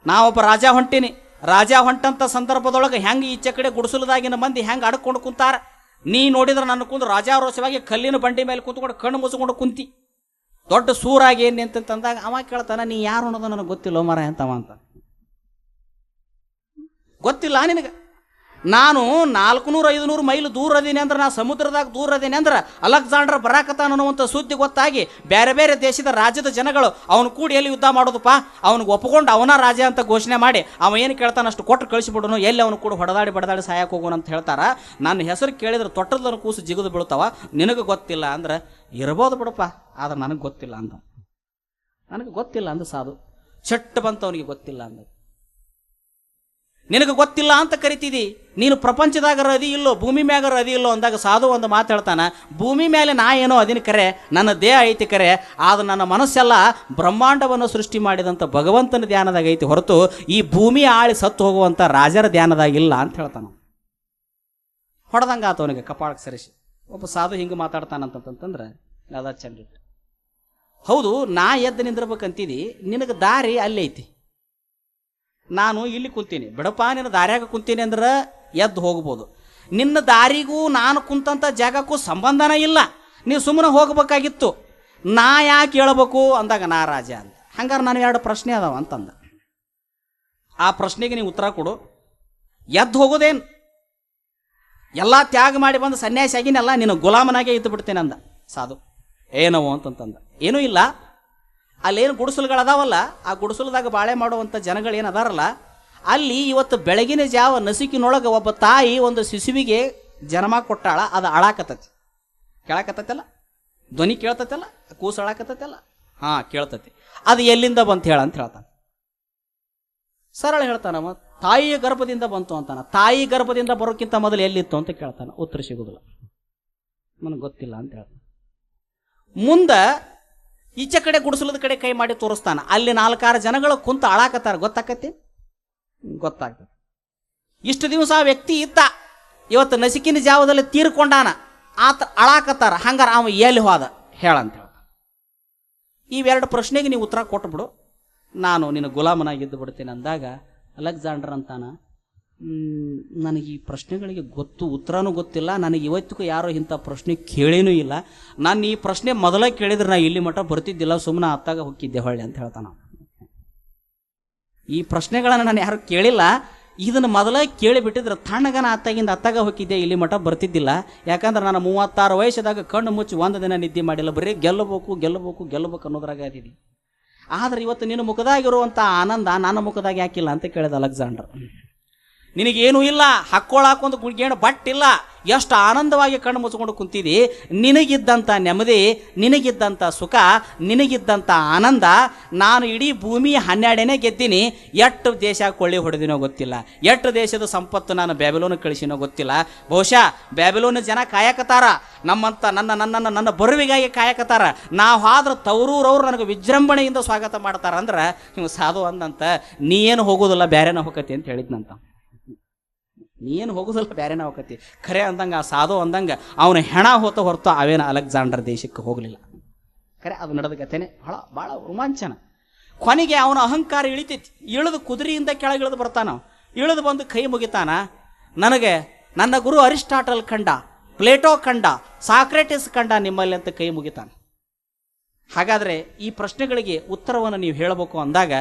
ನಾವೊಬ್ಬ ರಾಜ ಹೊಂಟೀನಿ. ರಾಜ ಹೊಂಟಂಥ ಸಂದರ್ಭದೊಳಗೆ ಹೆಂಗೆ ಈಚೆ ಕಡೆ ಗುಡಿಸಲದಾಗಿನ ಮಂದಿ ಹೆಂಗೆ ಅಡ್ಕೊಂಡು ಕುಂತಾರ, ನೀ ನೋಡಿದ್ರೆ ನನ್ನ ಕುಂದು ರಾಜಾರೋಷವಾಗಿ ಕಲ್ಲಿನ ಬಂಡಿ ಮೇಲೆ ಕುಂತ್ಕೊಂಡು ಕಣ್ಣು ಮುಚ್ಕೊಂಡು ಕುಂತಿ. ದೊಡ್ಡ ಸೂರಾಗಿ ಏನು ಅಂತಂದಾಗ ಅವ ಕೇಳ್ತಾನ, ನೀ ಯಾರು ಅನ್ನೋದು ನನಗೆ ಗೊತ್ತಿಲ್ಲ ಮರ ಅಂತವ ಅಂತ. ಗೊತ್ತಿಲ್ಲ ನಿನಗೆ? ನಾನು 400-500 ಮೈಲ್ ದೂರ ಅದೀನಿ ಅಂದ್ರೆ, ನಾ ಸಮುದ್ರದಾಗ ದೂರ ಅದೀನಿ ಅಂದ್ರೆ ಅಲೆಕ್ಸಾಂಡರ್ ಬರಾಕತಾನ ಅನ್ನುವಂಥ ಸುದ್ದಿ ಗೊತ್ತಾಗಿ ಬೇರೆ ಬೇರೆ ದೇಶದ ರಾಜ್ಯದ ಜನಗಳು ಅವನು ಕೂಡಿ ಎಲ್ಲಿ ಯುದ್ಧ ಮಾಡೋದಪ್ಪ, ಅವನಿಗೆ ಒಪ್ಕೊಂಡು ಅವನ ರಾಜ ಅಂತ ಘೋಷಣೆ ಮಾಡಿ ಅವ ಏನು ಕೇಳ್ತಾನ ಅಷ್ಟು ಕೊಟ್ಟು ಕಳಿಸಿಬಿಡೋನು, ಎಲ್ಲಿ ಅವನು ಕೂಡ ಹೊಡೆದಾಡಿ ಬಡದಾಡಿ ಸಾಯಕ್ಕೆ ಹೋಗೋಣ ಅಂತ ಹೇಳ್ತಾರ. ನನ್ನ ಹೆಸರು ಕೇಳಿದ್ರೆ ತೊಟ್ಟದನ್ನು ಕೂಸು ಜಿಗಿದು ಬೀಳ್ತಾವ, ನಿನಗೆ ಗೊತ್ತಿಲ್ಲ ಅಂದ್ರೆ ಇರ್ಬೋದು ಬಿಡಪ್ಪ, ಆದ್ರೆ ನನಗೆ ಗೊತ್ತಿಲ್ಲ ಅಂದ. ನನಗೆ ಗೊತ್ತಿಲ್ಲ ಅಂದ ಸಾಧು. ಚಟ್ ಬಂತ ಅವನಿಗೆ ಗೊತ್ತಿಲ್ಲ ಅಂದ. ನಿನಗೆ ಗೊತ್ತಿಲ್ಲ ಅಂತ ಕರಿತಿದಿ, ನೀನು ಪ್ರಪಂಚದಾಗ ಅದಿ ಇಲ್ಲೋ, ಭೂಮಿ ಮ್ಯಾಗರ ಅದಿ ಇಲ್ಲೋ ಅಂದಾಗ ಸಾಧು ಒಂದು ಮಾತು ಹೇಳ್ತಾನ, ಭೂಮಿ ಮೇಲೆ ನಾ ಏನೋ ಅದಿನ ಕರೆ, ನನ್ನ ದೇಹ ಐತಿ ಕರೆ, ಆದ್ರೆ ನನ್ನ ಮನಸ್ಸೆಲ್ಲ ಬ್ರಹ್ಮಾಂಡವನ್ನು ಸೃಷ್ಟಿ ಮಾಡಿದಂಥ ಭಗವಂತನ ಧ್ಯಾನದಾಗ ಐತಿ ಹೊರತು ಈ ಭೂಮಿ ಆಳಿ ಸತ್ತು ಹೋಗುವಂಥ ರಾಜರ ಧ್ಯಾನದಾಗಿಲ್ಲ ಅಂತ ಹೇಳ್ತಾನ. ಹೊಡೆದಂಗ ಆತ ಅವನಿಗೆ ಕಪಾಳಕ್ಕೆ ಸರಿಸಿ. ಒಬ್ಬ ಸಾಧು ಹಿಂಗೆ ಮಾತಾಡ್ತಾನಂತಂತಂದ್ರೆ ಅದ ಚಂದಿಟ್ಟು. ಹೌದು, ನಾ ಎದ್ದು ನಿಂದಿರ್ಬೇಕಂತಿದಿ, ನಿನಗೆ ದಾರಿ ಅಲ್ಲಿ ಐತಿ, ನಾನು ಇಲ್ಲಿ ಕುಂತೀನಿ ಬಿಡಪ್ಪ, ನಿನ್ನ ದಾರ್ಯಾಗ ಕುಂತೀನಿ ಅಂದ್ರೆ ಎದ್ದು ಹೋಗ್ಬೋದು. ನಿನ್ನ ದಾರಿಗೂ ನಾನು ಕುಂತಂಥ ಜಾಗಕ್ಕೂ ಸಂಬಂಧನೇ ಇಲ್ಲ, ನೀವು ಸುಮ್ಮನೆ ಹೋಗ್ಬೇಕಾಗಿತ್ತು, ನಾ ಯಾಕೆ ಹೇಳ್ಬೇಕು ಅಂದಾಗ ನಾ ರಾಜ ಅಂತ. ಹಂಗಾರೆ ನಾನು 2 ಪ್ರಶ್ನೆ ಅದಾವ ಅಂತಂದ. ಆ ಪ್ರಶ್ನೆಗೆ ನೀವು ಉತ್ತರ ಕೊಡು. ಎದ್ದು ಹೋಗೋದೇನು? ಎಲ್ಲ ತ್ಯಾಗ ಮಾಡಿ ಬಂದು ಸನ್ಯಾಸಿ ಆಗಿನೆಲ್ಲ ನಿನ್ನ ಗುಲಾಮನಾಗೆ ಇದ್ದು ಬಿಡ್ತೇನೆ ಅಂದ ಸಾಧು. ಏನವು ಅಂತಂತಂದ. ಏನೂ ಇಲ್ಲ, ಅಲ್ಲೇನು ಗುಡಿಸಲುಗಳದಾವಲ್ಲ, ಆ ಗುಡಿಸಲದಾಗ ಬಾಳೆ ಮಾಡುವಂಥ ಜನಗಳೇನು ಅದಾರಲ್ಲ, ಅಲ್ಲಿ ಇವತ್ತು ಬೆಳಗಿನ ಜಾವ ನಸಿಕಿನೊಳಗೆ ಒಬ್ಬ ತಾಯಿ ಒಂದು ಶಿಶುವಿಗೆ ಜನ್ಮ ಕೊಟ್ಟಾಳ, ಅದು ಅಳಾಕತ್ತತಿ. ಕೇಳಾಕತ್ತಲ್ಲ? ಧ್ವನಿ ಕೇಳ್ತತ್ತಲ್ಲ? ಕೂಸು ಅಳಾಕತ್ತಲ್ಲ? ಹಾಂ ಕೇಳ್ತತಿ. ಅದು ಎಲ್ಲಿಂದ ಬಂತು ಹೇಳ ಅಂತ ಹೇಳ್ತಾನೆ. ಸರಳ ಹೇಳ್ತಾನಮ್ಮ, ತಾಯಿಯ ಗರ್ಭದಿಂದ ಬಂತು ಅಂತಾನ. ತಾಯಿ ಗರ್ಭದಿಂದ ಬರೋಕ್ಕಿಂತ ಮೊದಲು ಎಲ್ಲಿತ್ತು ಅಂತ ಕೇಳ್ತಾನೆ. ಉತ್ತರ ಸಿಗೋದಿಲ್ಲ, ನನಗೆ ಗೊತ್ತಿಲ್ಲ ಅಂತ ಹೇಳ್ತಾನೆ. ಮುಂದೆ ಈಚೆ ಕಡೆ ಗುಡಿಸಲದ ಕಡೆ ಕೈ ಮಾಡಿ ತೋರಿಸ್ತಾನ. ಅಲ್ಲಿ 4-6 ಜನಗಳು ಕುಂತ ಅಳಾಕತ್ತಾರ. ಗೊತ್ತಾಕತಿ? ಗೊತ್ತಾಗ್ತದೆ. ಇಷ್ಟು ದಿವಸ ಆ ವ್ಯಕ್ತಿ ಇದ್ದ, ಇವತ್ತು ನಸಿಕಿನ ಜಾವದಲ್ಲಿ ತೀರ್ಕೊಂಡಾನ, ಆತ ಅಳಾಕತ್ತಾರ. ಹಂಗಾರ ಅವ ಎಲ್ಲಿ ಹೋದ ಹೇಳಂತ ಹೇಳ್ತಾನೆ. ಇವೆರಡು ಪ್ರಶ್ನೆಗೆ ನೀವು ಉತ್ತರ ಕೊಟ್ಬಿಡು, ನಾನು ನಿನ್ನ ಗುಲಾಮನಾಗಿದ್ದು ಬಿಡ್ತೇನೆ ಅಂದಾಗ ಅಲೆಕ್ಸಾಂಡರ್ ಅಂತಾನ, ನನಗೆ ಈ ಪ್ರಶ್ನೆಗಳಿಗೆ ಉತ್ತರನೂ ಗೊತ್ತಿಲ್ಲ, ನನಗೆ ಇವತ್ತಿಗೂ ಯಾರೋ ಇಂಥ ಪ್ರಶ್ನೆ ಕೇಳೇನೂ ಇಲ್ಲ, ನಾನು ಈ ಪ್ರಶ್ನೆ ಮೊದಲೇ ಕೇಳಿದ್ರೆ ನಾ ಇಲ್ಲಿ ಮಟ್ಟ ಬರ್ತಿದ್ದಿಲ್ಲ, ಸುಮ್ಮನೆ ಅತ್ತಾಗ ಹೋಗಿದ್ದೆ ಹೊಳ್ಳಿ ಅಂತ ಹೇಳ್ತಾನ. ಈ ಪ್ರಶ್ನೆಗಳನ್ನು ನಾನು ಯಾರು ಕೇಳಿಲ್ಲ, ಇದನ್ನು ಮೊದಲೇ ಕೇಳಿಬಿಟ್ಟಿದ್ರೆ ತಣ್ಣಗನ ಅತ್ತಾಗ ಹೋಗಿದ್ದೆ, ಇಲ್ಲಿ ಮಟ್ಟ ಬರ್ತಿದ್ದಿಲ್ಲ. ಯಾಕಂದ್ರೆ ನಾನು 36 ವಯಸ್ಸದಾಗ ಕಣ್ಣು ಮುಚ್ಚಿ 1 ದಿನ ನಿದ್ದೆ ಮಾಡಿಲ್ಲ, ಬರೀ ಗೆಲ್ಲಬೇಕು ಅನ್ನೋದ್ರಾಗ ಅದೀನಿ. ಆದ್ರೆ ಇವತ್ತು ನಿನ್ನ ಮುಖದಾಗಿರುವಂಥ ಆನಂದ ನನ್ನ ಮುಖದಾಗ ಯಾಕಿಲ್ಲ ಅಂತ ಕೇಳಿದ ಅಲೆಕ್ಸಾಂಡರ್. ನಿನಗೇನೂ ಇಲ್ಲ, ಹಾಕ್ಕೊಳಾಕೊಂದು ಗುಡ್ಗೇಣು ಬಟ್ಟಿಲ್ಲ, ಎಷ್ಟು ಆನಂದವಾಗಿ ಕಣ್ಣು ಮುಚ್ಕೊಂಡು ಕುಂತಿದಿ. ನಿನಗಿದ್ದಂಥ ನೆಮ್ಮದಿ, ನಿನಗಿದ್ದಂಥ ಸುಖ, ನಿನಗಿದ್ದಂಥ ಆನಂದ ನಾನು ಇಡೀ ಭೂಮಿ 12ನೇ ಗೆದ್ದೀನಿ. ಎಷ್ಟು ದೇಶ ಕೊಳ್ಳಿ ಹೊಡೆದಿನೋ ಗೊತ್ತಿಲ್ಲ, ಎಷ್ಟು ದೇಶದ ಸಂಪತ್ತು ನಾನು ಬ್ಯಾಬಿಲೋನ್ ಕಳಿಸಿನೋ ಗೊತ್ತಿಲ್ಲ. ಬಹುಶಃ ಬ್ಯಾಬಿಲೋನ್ ಜನ ಕಾಯಕತ್ತಾರ, ನಮ್ಮಂತ ನನ್ನ ಬರುವಿಗಾಗಿ ಕಾಯಕತ್ತಾರ. ನಾವು ಆದ್ರೆ ತವರೂರವ್ರು ನನಗೆ ವಿಜೃಂಭಣೆಯಿಂದ ಸ್ವಾಗತ ಮಾಡ್ತಾರ. ಅಂದ್ರೆ ನೀವು ಸಾಧು ಅಂದಂತ, ನೀ ಏನು ಹೋಗೋದಿಲ್ಲ, ಬ್ಯಾರೇನ ಹೋಗತಿ ಅಂತ ಹೇಳಿದ್ನಂತ. ನೀನು ಹೋಗೋದಲ್ಲ, ಬ್ಯಾರೇನ ಹೋಗತಿ ಖರೆ ಅಂದಂಗೆ. ಆ ಸಾಧು ಅಂದಂಗೆ ಅವನ ಹೆಣ ಹೊರತು ಅವೇನ ಅಲೆಕ್ಸಾಂಡರ್ ದೇಶಕ್ಕೆ ಹೋಗಲಿಲ್ಲ. ಖರೆ ಅದು ನಡೆದ ಕಥೆನೆ ಭಾಳ ರೋಮಾಂಚನ. ಕೊನೆಗೆ ಅವನ ಅಹಂಕಾರ ಇಳಿತೈತಿ. ಇಳಿದು ಕುದುರೆಯಿಂದ ಕೆಳಗಿಳಿದು ಬರ್ತಾನ. ಇಳಿದು ಬಂದು ಕೈ ಮುಗಿತಾನ. ನನಗೆ ನನ್ನ ಗುರು ಅರಿಸ್ಟಾಟಲ್ ಕಂಡ, ಪ್ಲೇಟೋ ಕಂಡ, ಸಾಕ್ರೆಟಿಸ್ ಕಂಡ ನಿಮ್ಮಲ್ಲಿ ಅಂತ ಕೈ ಮುಗಿತಾನ. ಹಾಗಾದರೆ ಈ ಪ್ರಶ್ನೆಗಳಿಗೆ ಉತ್ತರವನ್ನು ನೀವು ಹೇಳಬೇಕು ಅಂದಾಗ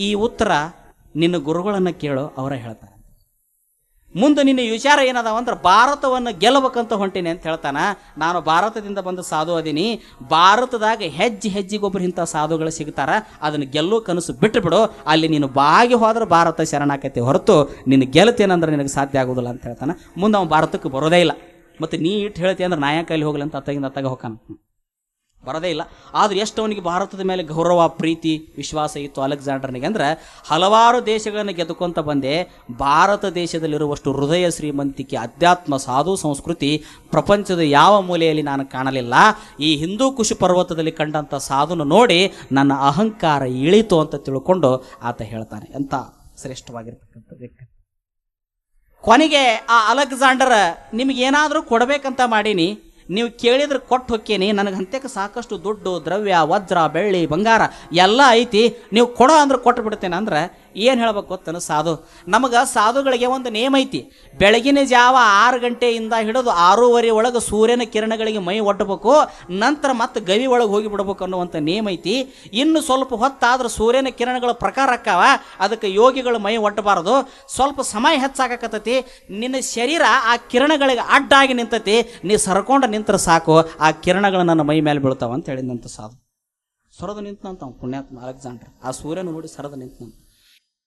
ಈ ಉತ್ತರ ನಿನ್ನ ಗುರುಗಳನ್ನು ಕೇಳೋ, ಅವರ ಹೇಳ್ತಾರೆ. ಮುಂದೆ ನಿನ್ನ ವಿಚಾರ ಏನದಾವ ಅಂದ್ರೆ ಭಾರತವನ್ನು ಗೆಲ್ಲಬೇಕಂತ ಹೊಂಟೀನಿ ಅಂತ ಹೇಳ್ತಾನ. ನಾನು ಭಾರತದಿಂದ ಬಂದು ಸಾಧು ಅದೀನಿ, ಭಾರತದಾಗ ಹೆಜ್ಜೆಗೊಬ್ಬರು ಇಂಥ ಸಾಧುಗಳು ಸಿಗ್ತಾರ, ಅದನ್ನು ಗೆಲ್ಲೋ ಕನಸು ಬಿಟ್ಟು ಬಿಡು, ಅಲ್ಲಿ ನೀನು ಬಾಗಿ ಹೋದ್ರೆ ಭಾರತ ಶರಣಾಕತಿ ಹೊರತು ನಿನ್ನ ಗೆಲ್ತೇನಂದ್ರೆ ನಿನಗೆ ಸಾಧ್ಯ ಆಗೋದಿಲ್ಲ ಅಂತ ಹೇಳ್ತಾನೆ. ಮುಂದೆ ಅವನು ಭಾರತಕ್ಕೆ ಬರೋದೇ ಇಲ್ಲ. ಮತ್ತು ನೀ ಇಟ್ಟು ಹೇಳ್ತಿ ಅಂದ್ರೆ ನಾಯಕಲ್ಲಿ ಹೋಗಲಿ ಅಂತ ಅತ್ತಾಗ ಹೋಗಾನ, ಬರೋದೇ ಇಲ್ಲ. ಆದ್ರೆ ಎಷ್ಟು ಅವನಿಗೆ ಭಾರತದ ಮೇಲೆ ಗೌರವ, ಪ್ರೀತಿ, ವಿಶ್ವಾಸ ಇತ್ತು ಅಲೆಕ್ಸಾಂಡರ್ನಿಗೆ ಅಂದ್ರೆ, ಹಲವಾರು ದೇಶಗಳನ್ನು ಗೆದ್ದುಕೊಂತ ಬಂದೆ, ಭಾರತ ದೇಶದಲ್ಲಿರುವಷ್ಟು ಹೃದಯ ಶ್ರೀಮಂತಿಕೆ, ಅಧ್ಯಾತ್ಮ, ಸಾಧು ಸಂಸ್ಕೃತಿ ಪ್ರಪಂಚದ ಯಾವ ಮೂಲೆಯಲ್ಲಿ ನಾನು ಕಾಣಲಿಲ್ಲ. ಈ ಹಿಂದೂ ಕುಶಿ ಪರ್ವತದಲ್ಲಿ ಕಂಡಂಥ ಸಾಧುನ ನೋಡಿ ನನ್ನ ಅಹಂಕಾರ ಇಳಿತು ಅಂತ ತಿಳ್ಕೊಂಡು ಆತ ಹೇಳ್ತಾನೆ. ಎಂಥ ಶ್ರೇಷ್ಠವಾಗಿರ್ತಕ್ಕಂಥ ವ್ಯಕ್ತಿ. ಕೊನೆಗೆ ಆ ಅಲೆಕ್ಸಾಂಡರ್, ನಿಮಗೇನಾದರೂ ಕೊಡಬೇಕಂತ ಮಾಡೀನಿ, ನೀವು ಕೇಳಿದ್ರೆ ಕೊಟ್ಟು ಹೊಕ್ಕೇನಿ, ನನಗೆ ಅಂತ್ಯಕ್ಕೆ ಸಾಕಷ್ಟು ದುಡ್ಡು ದ್ರವ್ಯ ವಜ್ರ ಬೆಳ್ಳಿ ಬಂಗಾರ ಎಲ್ಲ ಐತಿ, ನೀವು ಕೊಡೋ ಅಂದ್ರೆ ಕೊಟ್ಟು ಬಿಡ್ತೇನೆ ಅಂದ್ರೆ ಏನು ಹೇಳ್ಬೇಕು ಗೊತ್ತೇನು? ಸಾಧು ನಮಗೆ ಸಾಧುಗಳಿಗೆ ಒಂದು ನೇಮ ಐತಿ. ಬೆಳಗಿನ ಜಾವ 6 ಗಂಟೆಯಿಂದ ಹಿಡಿದು 6:30 ಒಳಗೆ ಸೂರ್ಯನ ಕಿರಣಗಳಿಗೆ ಮೈ ಒಡ್ಡಬೇಕು, ನಂತರ ಮತ್ತೆ ಗವಿ ಒಳಗೆ ಹೋಗಿ ಬಿಡ್ಬೇಕು ಅನ್ನುವಂಥ ನೇಮ ಐತಿ. ಇನ್ನು ಸ್ವಲ್ಪ ಹೊತ್ತಾದ್ರೆ ಸೂರ್ಯನ ಕಿರಣಗಳ ಪ್ರಕಾರ ಅಕ್ಕಾವ, ಅದಕ್ಕೆ ಯೋಗಿಗಳು ಮೈ ಒಡ್ಡಬಾರದು. ಸ್ವಲ್ಪ ಸಮಯ ಹೆಚ್ಚಾಗಕತ್ತೈತಿ, ನಿನ್ನ ಶರೀರ ಆ ಕಿರಣಗಳಿಗೆ ಅಡ್ಡಾಗಿ ನಿಂತತಿ, ನೀ ಸರ್ಕೊಂಡು ನಿಂತರೆ ಸಾಕು, ಆ ಕಿರಣಗಳು ನನ್ನ ಮೈ ಮೇಲೆ ಬೀಳ್ತಾವ ಅಂತ ಹೇಳಿದಂಥ ಸಾಧು. ಸರದ ನಿಂತಂತ ಪುಣ್ಯಾತ್ಮ ಅಲೆಕ್ಸಾಂಡರ್ ಆ ಸೂರ್ಯನ ನೋಡಿ ಸರದ ನಿಂತಂತ.